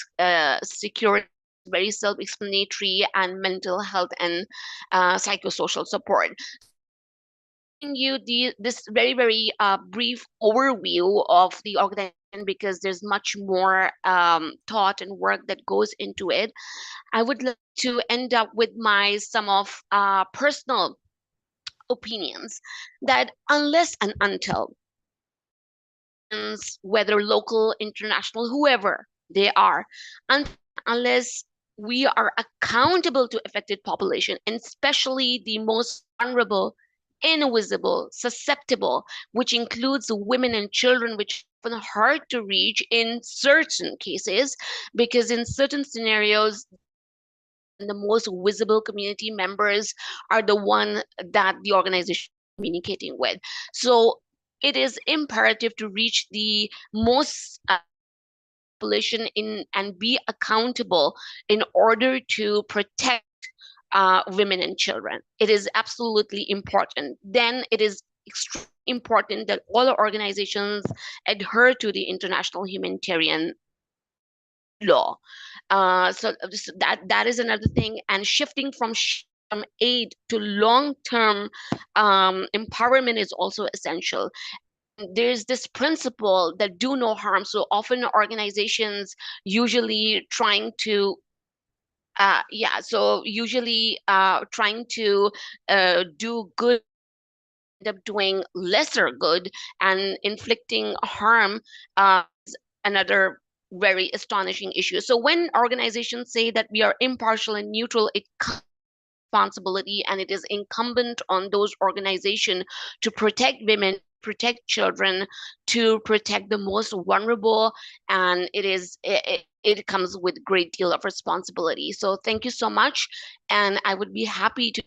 security, very self-explanatory, and mental health and psychosocial support. You this very brief overview of the organization, because there's much more thought and work that goes into it. I would like to end up with my some of personal opinions that unless and until, whether local, international, whoever they are, unless we are accountable to affected population, and especially the most vulnerable, invisible, susceptible, which includes women and children, which are often hard to reach in certain cases, because in certain scenarios, the most visible community members are the one that the organization is communicating with. So it is imperative to reach the most population in and be accountable in order to protect women and children. It is absolutely important. Then it is extremely important that all organizations adhere to the international humanitarian law. So that is another thing. And shifting from aid to long-term empowerment is also essential. There's this principle that do no harm. So often organizations usually trying to trying to do good, end up doing lesser good and inflicting harm is another very astonishing issue. So when organizations say that we are impartial and neutral, it comes responsibility, and it is incumbent on those organizations to protect women, protect children, to protect the most vulnerable, and it comes with great deal of responsibility. So thank you so much, and I would be happy to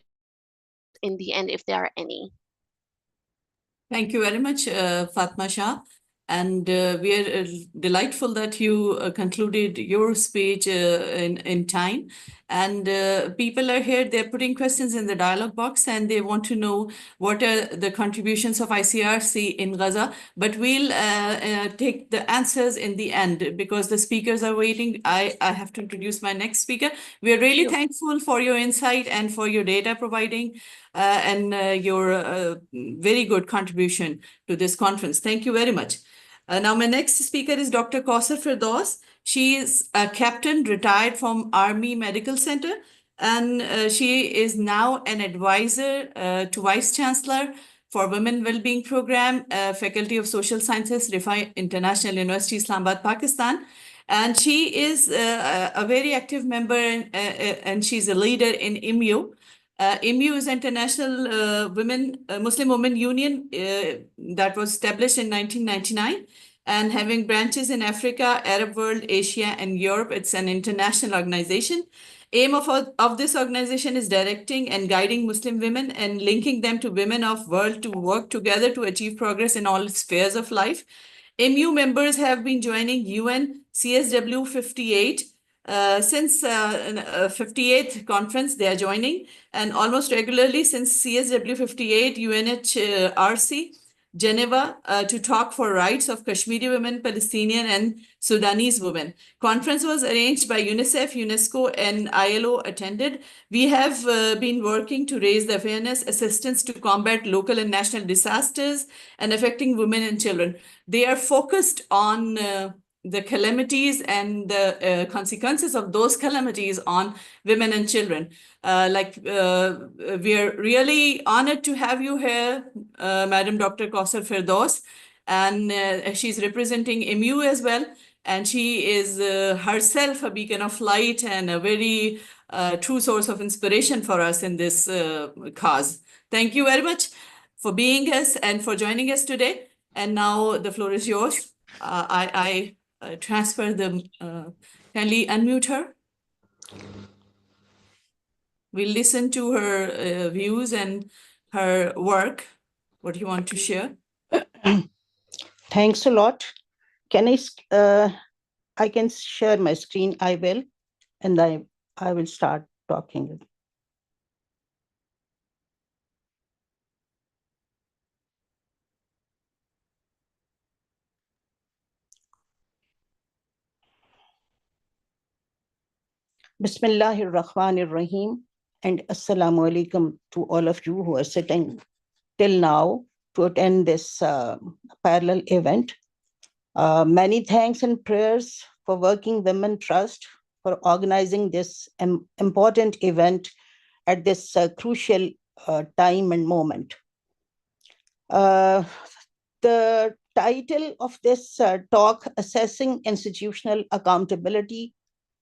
in the end if there are any. Thank you very much, Fatma Shah. And we are delightful that you concluded your speech in time. And people are here, they're putting questions in the dialogue box, and they want to know what are the contributions of ICRC in Gaza. But we'll take the answers in the end because the speakers are waiting. I have to introduce my next speaker. We are really thankful for your insight and for your data providing and your very good contribution to this conference. Thank you very much. Now, my next speaker is Dr. Kausar Firdaus. She is a captain retired from Army Medical Center, and she is now an advisor to Vice Chancellor for Women Wellbeing Program, Faculty of Social Sciences, Rifa International University, Islamabad, Pakistan. And she is a very active member, and she's a leader in IMU. IMU is International Muslim Women Union that was established in 1999 and having branches in Africa, Arab world, Asia, and Europe. It's an international organization. Aim of this organization is directing and guiding Muslim women and linking them to women of world to work together to achieve progress in all spheres of life. IMU members have been joining UN CSW 58 since 58th conference, they are joining, and almost regularly since CSW 58, UNHRC, Geneva, to talk for rights of Kashmiri women, Palestinian, and Sudanese women. Conference was arranged by UNICEF, UNESCO, and ILO attended. We have been working to raise the awareness, assistance to combat local and national disasters and affecting women and children. They are focused on the calamities and the consequences of those calamities on women and children. We are really honored to have you here, Madam Dr. Kausar Firdaus, and she's representing IMU as well. And she is herself a beacon of light and a very true source of inspiration for us in this cause. Thank you very much for being us and for joining us today. And now the floor is yours. I transfer the, kindly unmute her. We'll listen to her views and her work. What do you want to share? Thanks a lot. Can I I can share my screen, I will, and I will start talking. Bismillahir Rahmanir Rahim, and Assalamu alaikum to all of you who are sitting till now to attend this parallel event. Many thanks and prayers for Working Women Trust for organizing this important event at this crucial time and moment. The title of this talk, Assessing Institutional Accountability,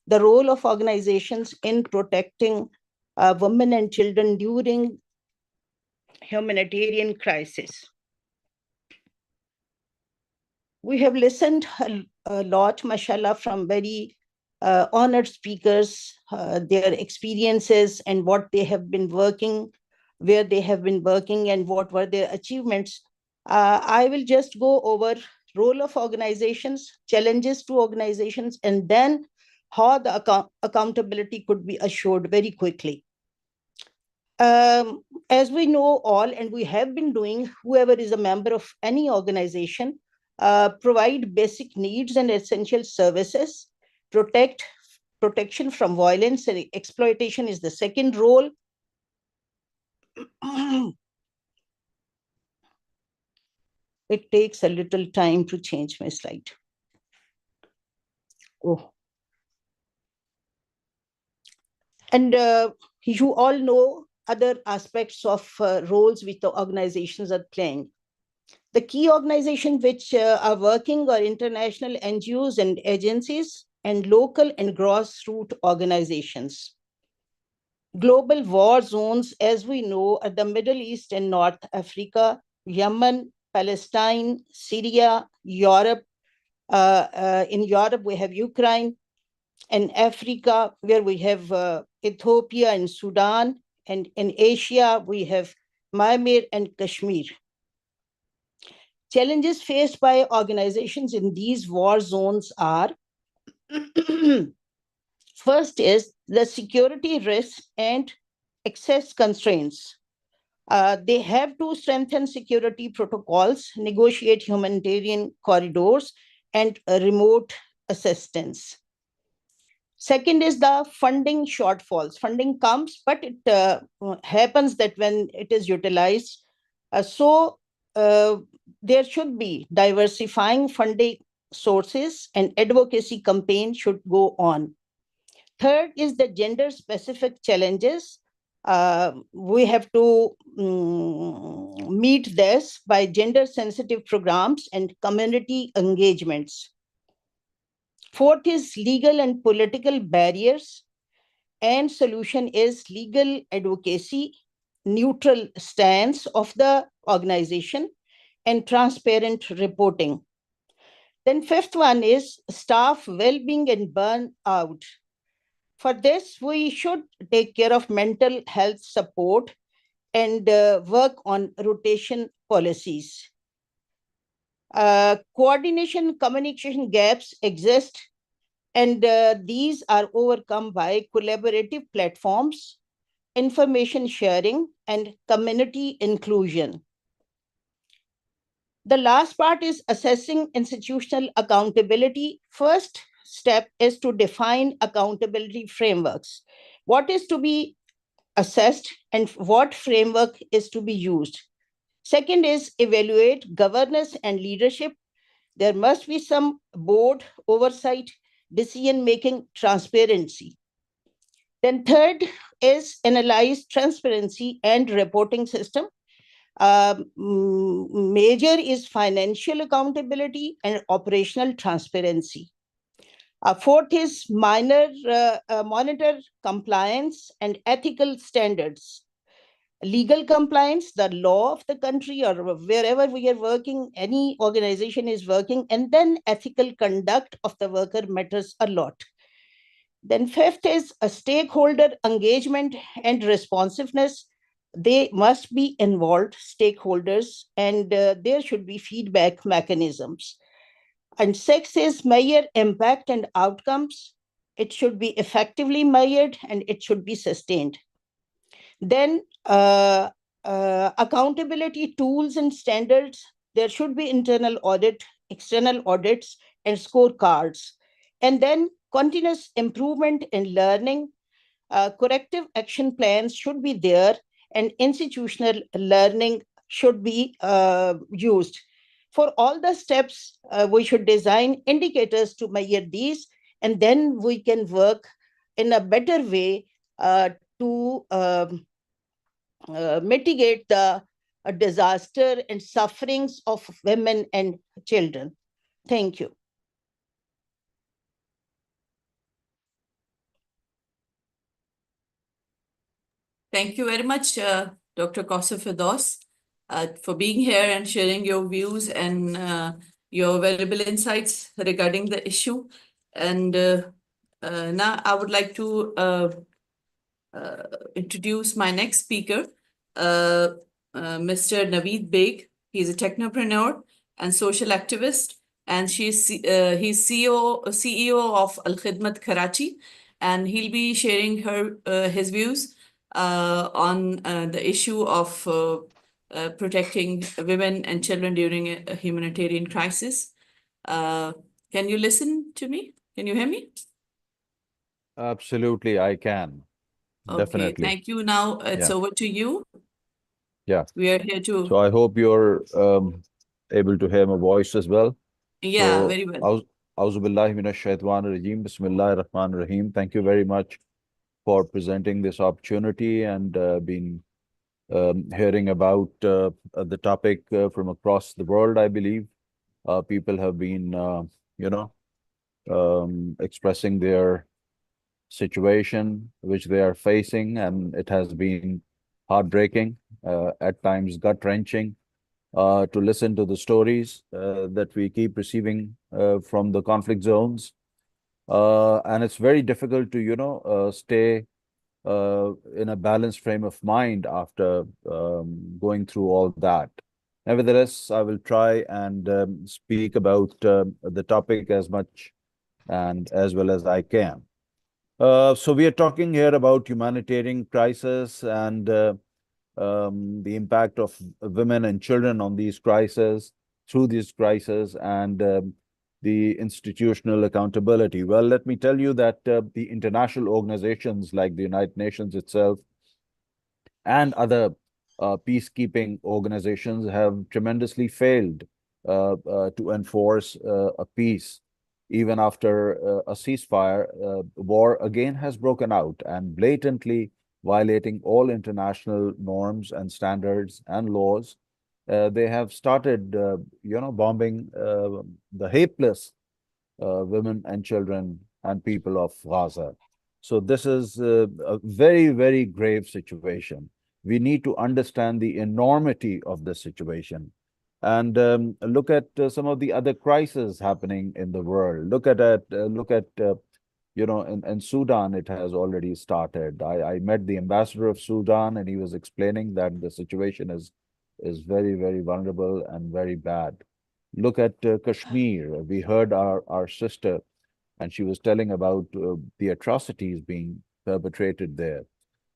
the role of organizations in protecting women and children during humanitarian crisis. We have listened a lot, mashallah, from very honored speakers, their experiences and what they have been working, where they have been working and what were their achievements. I will just go over role of organizations, challenges to organizations, and then how the accountability could be assured very quickly. As we know all, and we have been doing, whoever is a member of any organization, provide basic needs and essential services, protection from violence and exploitation is the second role. It takes a little time to change my slide. Oh. And you all know other aspects of roles which the organizations are playing. The key organizations which are working are international NGOs and agencies and local and grassroots organizations. Global war zones, as we know, are the Middle East and North Africa, Yemen, Palestine, Syria, Europe. In Europe, we have Ukraine, and Africa, where we have Ethiopia and Sudan, and in Asia, we have Myanmar and Kashmir. Challenges faced by organizations in these war zones are, first is the security risks and access constraints. They have to strengthen security protocols, negotiate humanitarian corridors, and remote assistance. Second is the funding shortfalls. Funding comes, but it happens that when it is utilized. There should be diversifying funding sources and advocacy campaign should go on. Third is the gender-specific challenges. We have to meet this by gender-sensitive programs and community engagements. Fourth is legal and political barriers, and solution is legal advocacy, neutral stance of the organization, and transparent reporting. Then fifth one is staff well-being and burnout. For this, we should take care of mental health support and work on rotation policies. Coordination communication gaps exist, and these are overcome by collaborative platforms, information sharing, and community inclusion. The last part is assessing institutional accountability. First step is to define accountability frameworks. What is to be assessed and what framework is to be used. Second is evaluate governance and leadership. There must be some board oversight, decision-making, transparency. Then third is analyze transparency and reporting system. Major is financial accountability and operational transparency. Fourth is monitor compliance and ethical standards. Legal compliance, the law of the country or wherever we are working, any organization is working, and then ethical conduct of the worker matters a lot. Then fifth is a stakeholder engagement and responsiveness. They must be involved stakeholders, and there should be feedback mechanisms. And six is measure impact and outcomes. It should be effectively measured and it should be sustained. Then accountability tools and standards. There should be internal audit, external audits, and scorecards. And then continuous improvement in learning. Corrective action plans should be there, and institutional learning should be used. For all the steps, we should design indicators to measure these, and then we can work in a better way to mitigate the disaster and sufferings of women and children. Thank you. Thank you very much, Dr. Kausar Firdaus, for being here and sharing your views and your valuable insights regarding the issue. And now I would like to introduce my next speaker, Mr. Naveed Beg. He's a technopreneur and social activist, and he's CEO of Al Khidmat Karachi, and he'll be sharing his views on the issue of protecting women and children during a humanitarian crisis. Can you listen to me? Can you hear me? Absolutely, I can. Okay, Definitely. thank you. Now it's Yeah. over to you. Yeah. We are here to. So I hope you're able to hear my voice as well. Yeah, So, very well. Auzu billahi minash shaitanir rajim. Bismillahir rahmanir rahim. Thank you very much for presenting this opportunity and being hearing about the topic from across the world. I believe people have been, expressing their situation which they are facing, and it has been heartbreaking, at times gut-wrenching, to listen to the stories that we keep receiving from the conflict zones. And it's very difficult to, stay in a balanced frame of mind after going through all that. Nevertheless, I will try and speak about the topic as much and as well as I can. So we are talking here about humanitarian crisis and the impact of women and children on these crises, through these crises, and the institutional accountability. Well, let me tell you that the international organizations like the United Nations itself and other peacekeeping organizations have tremendously failed to enforce a peace. Even after a ceasefire, war again has broken out and blatantly violating all international norms and standards and laws. They have started, bombing the helpless women and children and people of Gaza. So this is a very, very grave situation. We need to understand the enormity of the situation and look at some of the other crises happening in the world. Look at in Sudan, it has already started. I met the ambassador of Sudan, and he was explaining that the situation is very, very vulnerable and very bad. Look at Kashmir. We heard our sister, and she was telling about the atrocities being perpetrated there.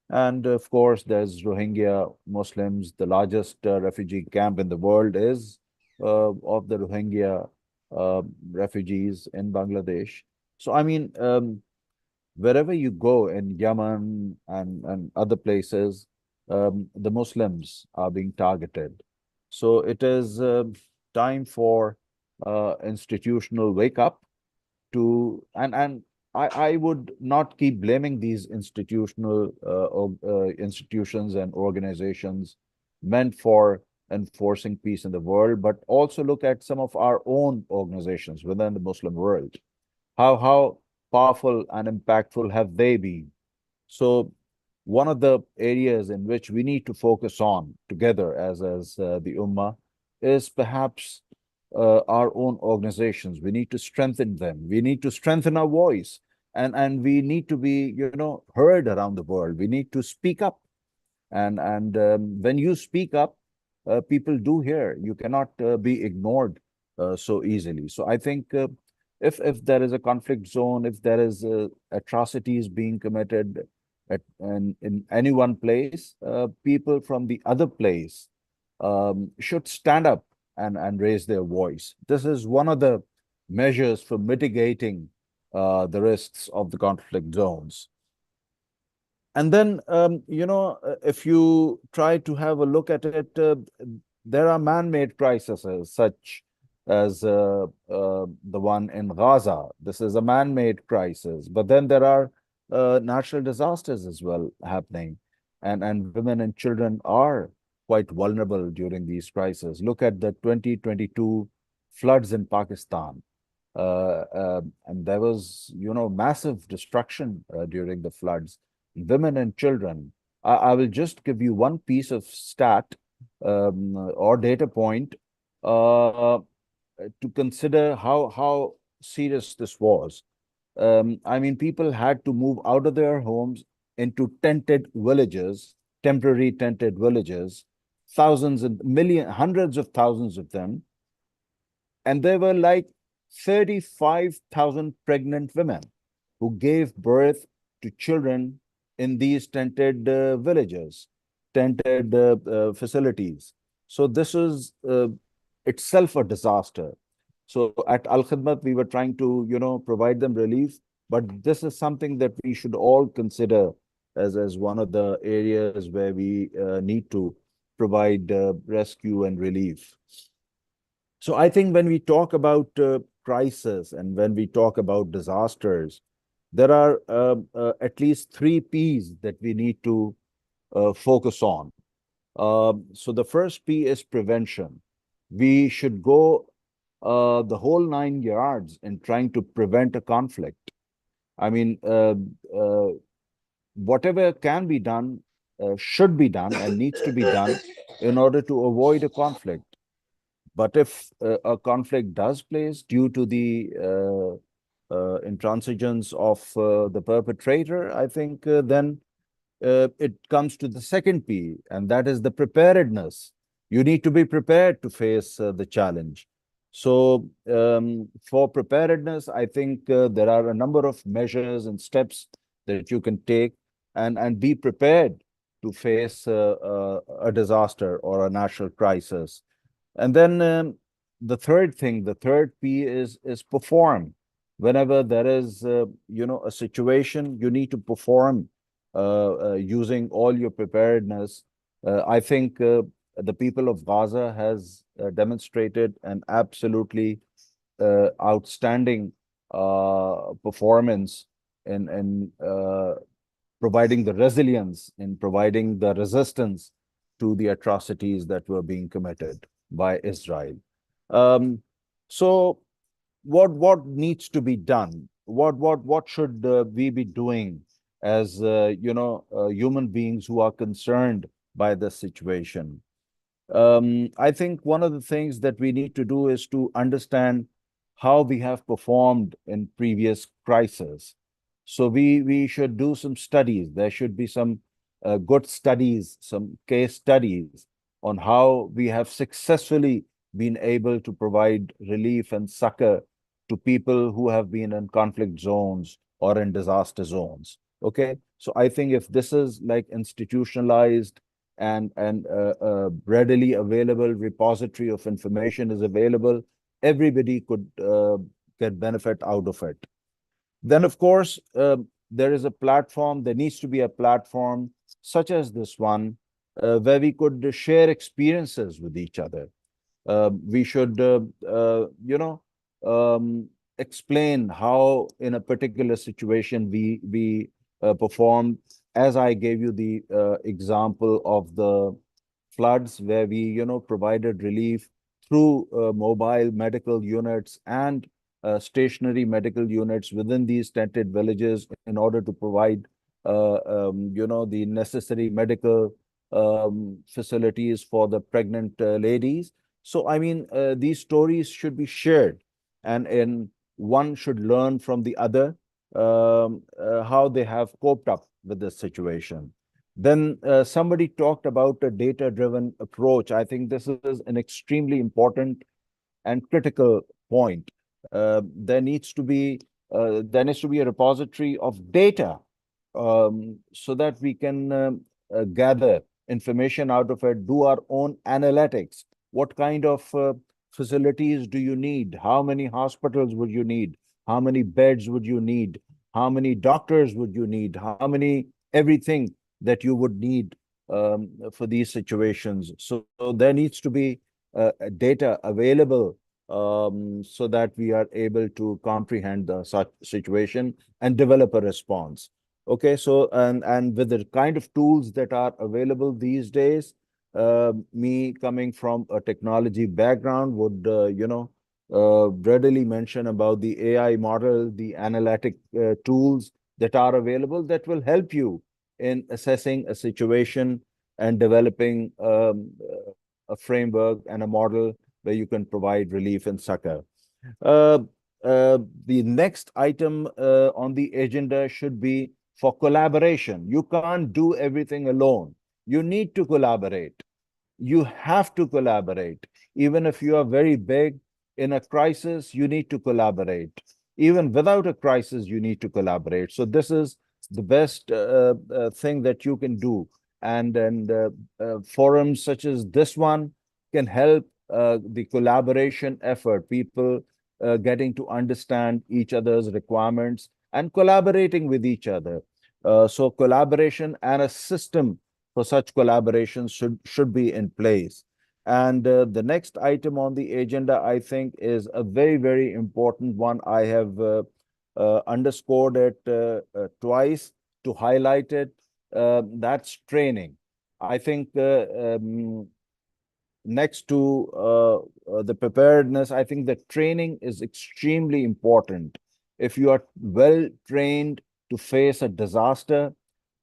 And of course, there's Rohingya Muslims. The largest refugee camp in the world is of the Rohingya refugees in Bangladesh. So, I mean, wherever you go in Yemen and other places, the Muslims are being targeted. So it is time for institutional wake up to, and I would not keep blaming these institutions and organizations meant for enforcing peace in the world, but also look at some of our own organizations within the Muslim world. How powerful and impactful have they been? So one of the areas in which we need to focus on together as the Ummah is perhaps our own organizations. We need to strengthen them. We need to strengthen our voice, and we need to be, heard around the world. We need to speak up, and when you speak up, people do hear. You cannot be ignored so easily. So I think if there is a conflict zone, if there is atrocities being committed in any one place, people from the other place should stand up and raise their voice. This is one of the measures for mitigating the risks of the conflict zones. And then, if you try to have a look at it, there are man-made crises such as the one in Gaza. This is a man-made crisis, but then there are natural disasters as well happening, and women and children are quite vulnerable during these crises. Look at the 2022 floods in Pakistan. And there was, massive destruction during the floods. Women and children. I will just give you one piece of stat or data point to consider how serious this was. I mean, people had to move out of their homes into tented villages, temporary tented villages, thousands and hundreds of thousands of them. And there were like 35,000 pregnant women who gave birth to children in these tented villages, tented facilities. So this is itself a disaster. So at Al Khidmat, we were trying to, provide them relief, but this is something that we should all consider as one of the areas where we need to provide rescue and relief. So I think when we talk about crisis and when we talk about disasters, there are at least 3 P's that we need to focus on. So the first P is prevention. We should go the whole 9 yards in trying to prevent a conflict. I mean, whatever can be done should be done and needs to be done in order to avoid a conflict. But if a conflict does place due to the intransigence of the perpetrator, I think then it comes to the second P, and that is the preparedness. You need to be prepared to face the challenge. So for preparedness, I think there are a number of measures and steps that you can take and be prepared to face a disaster or a national crisis. And then the third P is perform. Whenever there is, a situation, you need to perform using all your preparedness. I think the people of Gaza has demonstrated an absolutely outstanding performance in providing the resilience, in providing the resistance to the atrocities that were being committed by Israel. So what needs to be done? What should we be doing as human beings who are concerned by the situation? I think one of the things that we need to do is to understand how we have performed in previous crises. So we should do some studies. There should be some good studies, some case studies on how we have successfully been able to provide relief and succor to people who have been in conflict zones or in disaster zones. Okay, so I think if this is like institutionalized and readily available repository of information is available, everybody could get benefit out of it. Then, of course, there is a platform, there needs to be a platform such as this one, where we could share experiences with each other. We should, explain how in a particular situation we performed. As I gave you the example of the floods where we, provided relief through mobile medical units and stationary medical units within these tented villages in order to provide, the necessary medical facilities for the pregnant ladies. So, I mean, these stories should be shared, and one should learn from the other how they have coped up with this situation. Then somebody talked about a data-driven approach. I think this is an extremely important and critical point. There needs to be a repository of data so that we can gather information out of it, do our own analytics. What kind of facilities do you need? How many hospitals would you need? How many beds would you need? How many doctors would you need? How many everything that you would need for these situations? So there needs to be data available so that we are able to comprehend such situation and develop a response. Okay, so and with the kind of tools that are available these days, me coming from a technology background would readily mention about the AI model, the analytic tools that are available that will help you in assessing a situation and developing a framework and a model where you can provide relief and succor. The next item on the agenda should be for collaboration. You can't do everything alone. You need to collaborate. You have to collaborate. Even if you are very big in a crisis, you need to collaborate. Even without a crisis, you need to collaborate. So this is the best thing that you can do. And forums such as this one can help the collaboration effort, people getting to understand each other's requirements and collaborating with each other. So collaboration and a system for such collaboration should be in place. And the next item on the agenda, I think, is a very, very important one. I have underscored it twice to highlight it. That's training. I think next to the preparedness, I think that training is extremely important. If you are well trained to face a disaster,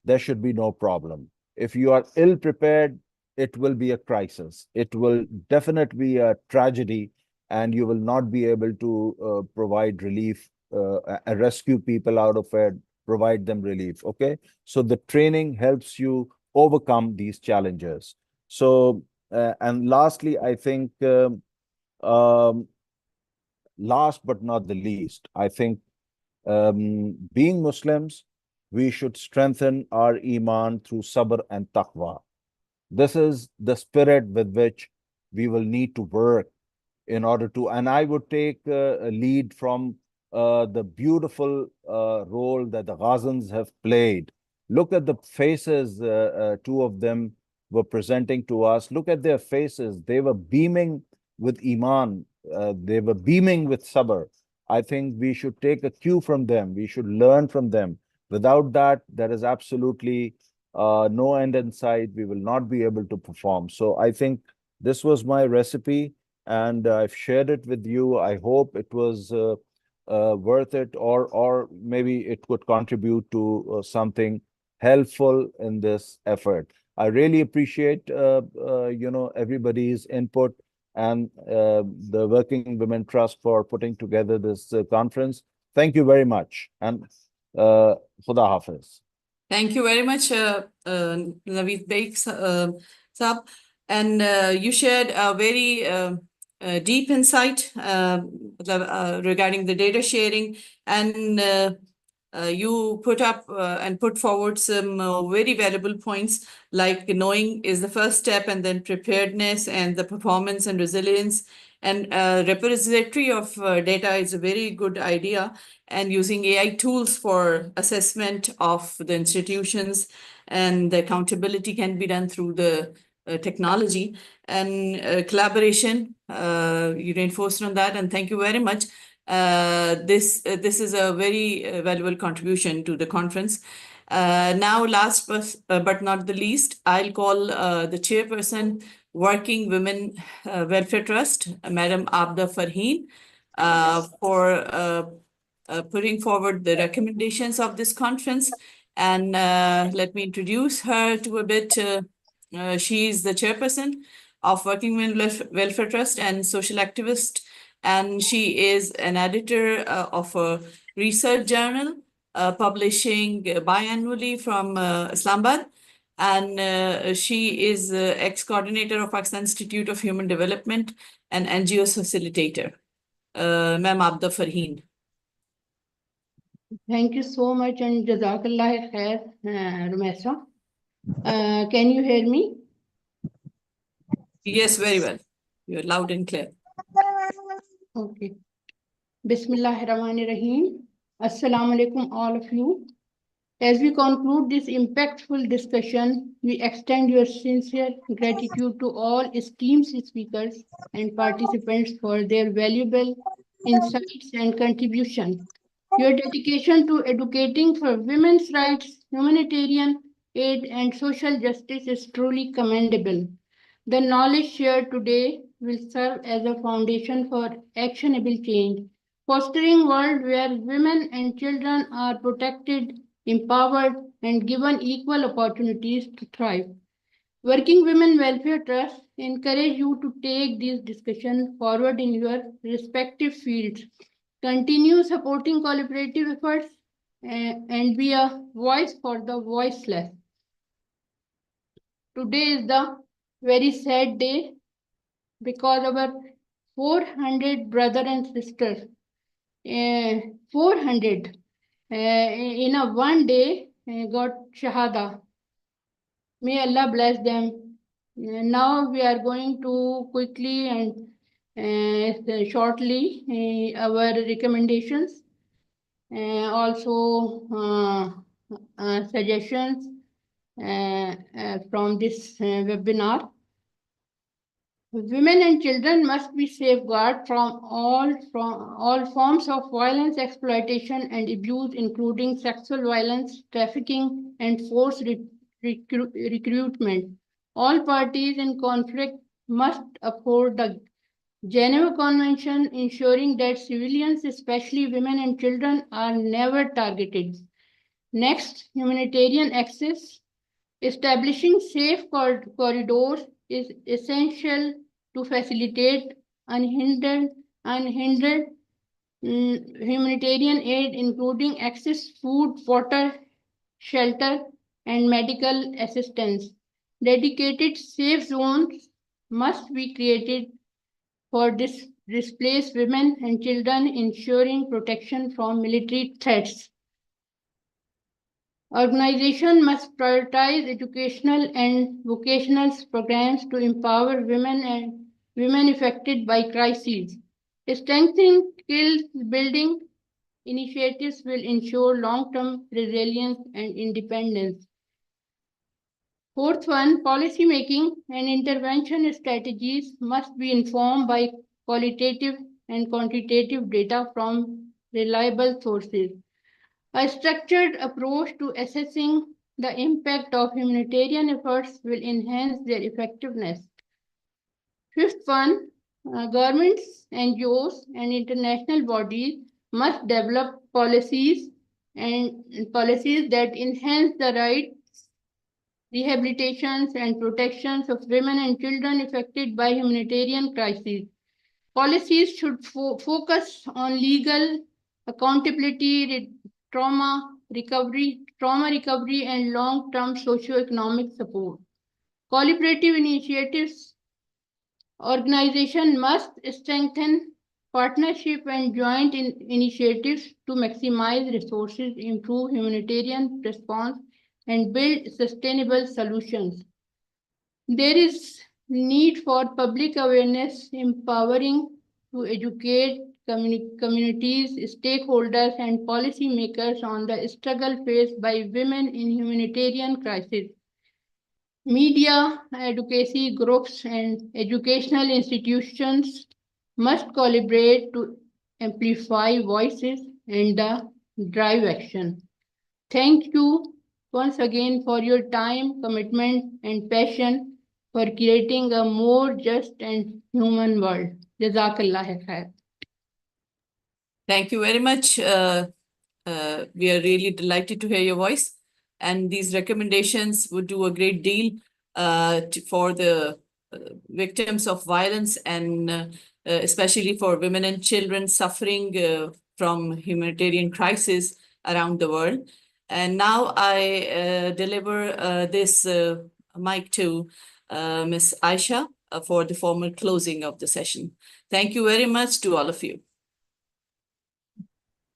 there should be no problem. If you are ill prepared, it will be a crisis. It will definitely be a tragedy, and you will not be able to provide relief, rescue people out of it, provide them relief. Okay, so the training helps you overcome these challenges. So, and lastly, I think last but not the least, I think being Muslims, we should strengthen our iman through sabr and taqwa. This is the spirit with which we will need to work in order to, and I would take a lead from the beautiful role that the Ghazans have played. Look at the faces, two of them were presenting to us. Look at their faces. They were beaming with iman. They were beaming with sabr. I think we should take a cue from them. We should learn from them. Without that, there is absolutely no end in sight. We will not be able to perform. So I think this was my recipe, and I've shared it with you. I hope it was worth it, or maybe it could contribute to something helpful in this effort. I really appreciate everybody's input and the Working Women Trust for putting together this conference. Thank you very much, and Khuda Hafiz. Thank you very much, Naveed Beg Saab. And you shared a very deep insight regarding the data sharing, and you put up and put forward some very valuable points, like knowing is the first step, and then preparedness and the performance and resilience. And repository of data is a very good idea, and using AI tools for assessment of the institutions, and the accountability can be done through the technology and collaboration. You reinforced on that, and thank you very much. This is a very valuable contribution to the conference. Now, last but not the least, I'll call the chairperson, Working Women Welfare Trust, Madam Abda Farheen, for putting forward the recommendations of this conference. And let me introduce her to a bit. She is the chairperson of Working Women Welfare Trust and social activist, and she is an editor of a research journal publishing biannually from Islamabad. and she is ex-coordinator of Pakistan Institute of Human Development and NGO facilitator. Ma'am Abda Farheen. Thank you so much and Jazakallah khair, Rumesa. Can you hear me? Yes, very well. You're loud and clear. Okay. Bismillahirrahmanirrahim. Assalamu alaikum, all of you. As we conclude this impactful discussion, we extend your sincere gratitude to all esteemed speakers and participants for their valuable insights and contribution. Your dedication to educating for women's rights, humanitarian aid, and social justice is truly commendable. The knowledge shared today will serve as a foundation for actionable change, fostering a world where women and children are protected, empowered, and given equal opportunities to thrive. Working Women Welfare Trust encourage you to take these discussions forward in your respective fields. Continue supporting collaborative efforts and be a voice for the voiceless. Today is the very sad day because our 400 brothers and sisters, 400 in a one day got Shahada. May Allah bless them. Now we are going to quickly and shortly our recommendations, also suggestions from this webinar. Women and children must be safeguarded from all forms of violence, exploitation, and abuse, including sexual violence, trafficking, and forced recruitment. All parties in conflict must uphold the Geneva Convention, ensuring that civilians, especially women and children, are never targeted. Next, humanitarian access. Establishing safe corridors is essential to facilitate unhindered humanitarian aid, including access to food, water, shelter, and medical assistance. Dedicated safe zones must be created for displaced women and children, ensuring protection from military threats. Organizations must prioritize educational and vocational programs to empower women affected by crises. Strengthening skills building initiatives will ensure long-term resilience and independence. Fourth one, policy making and intervention strategies must be informed by qualitative and quantitative data from reliable sources. A structured approach to assessing the impact of humanitarian efforts will enhance their effectiveness. Fifth one, governments, NGOs, and international bodies must develop policies that enhance the rights, rehabilitations, and protections of women and children affected by humanitarian crises. Policies should focus on legal accountability, trauma recovery, and long-term socio-economic support. Collaborative initiatives. Organizations must strengthen partnership and joint initiatives to maximize resources, improve humanitarian response, and build sustainable solutions. There is need for public awareness, empowering to educate communities, stakeholders, and policymakers on the struggle faced by women in humanitarian crisis. Media, advocacy groups, and educational institutions must collaborate to amplify voices and drive action. Thank you once again for your time, commitment, and passion for creating a more just and human world. Jazakallah khair. Thank you very much. We are really delighted to hear your voice. And these recommendations would do a great deal for the victims of violence and especially for women and children suffering from humanitarian crisis around the world. And now I deliver this mic to Ms. Aisha for the formal closing of the session. Thank you very much to all of you.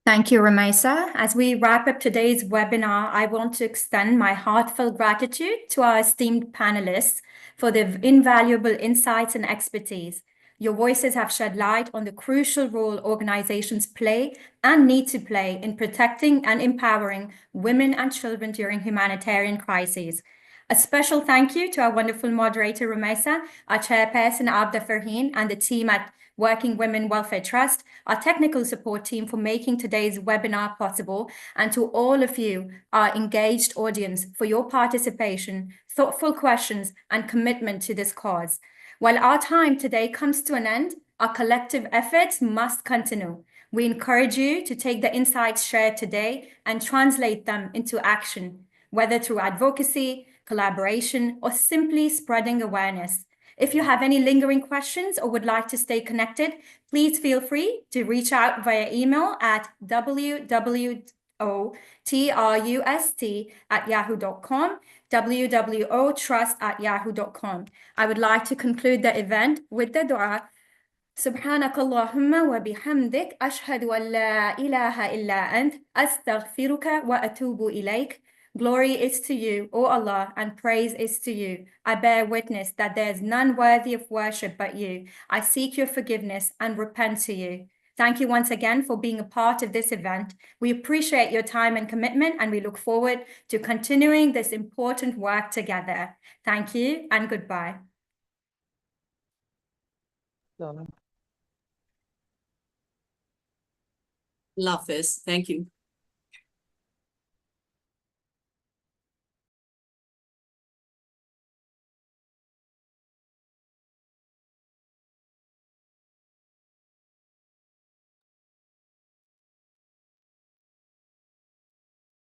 Thank you, Rumaisa. As we wrap up today's webinar, I want to extend my heartfelt gratitude to our esteemed panelists for their invaluable insights and expertise. Your voices have shed light on the crucial role organizations play and need to play in protecting and empowering women and children during humanitarian crises. A special thank you to our wonderful moderator, Rumaisa, our chairperson, Abda Farheen, and the team at Working Women Welfare Trust, our technical support team for making today's webinar possible, and to all of you, our engaged audience, for your participation, thoughtful questions, and commitment to this cause. While our time today comes to an end, our collective efforts must continue. We encourage you to take the insights shared today and translate them into action, whether through advocacy, collaboration, or simply spreading awareness. If you have any lingering questions or would like to stay connected, please feel free to reach out via email at www.trust@yahoo.com, www.trust@yahoo.com. I would like to conclude the event with the dua. سبحانك اللهم وبحمدك أشهد أن لا إله إلا أنت أستغفرك وأتوب إليك. Glory is to you, O Allah, and praise is to you. I bear witness that there is none worthy of worship but you. I seek your forgiveness and repent to you. Thank you once again for being a part of this event. We appreciate your time and commitment, and we look forward to continuing this important work together. Thank you and goodbye. Lafis, thank you.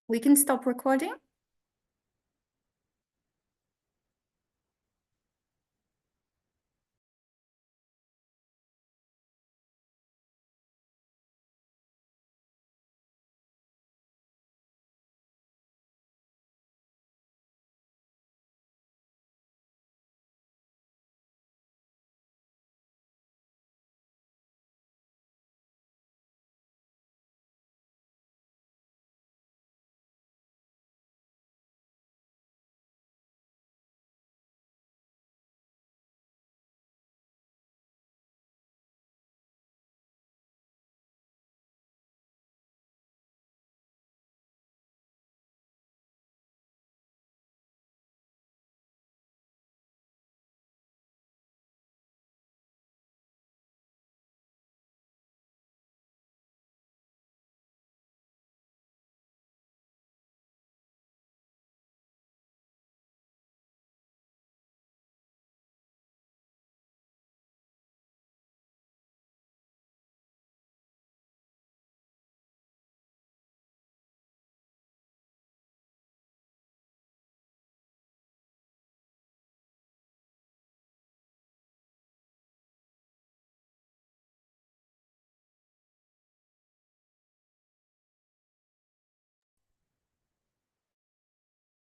We can stop recording.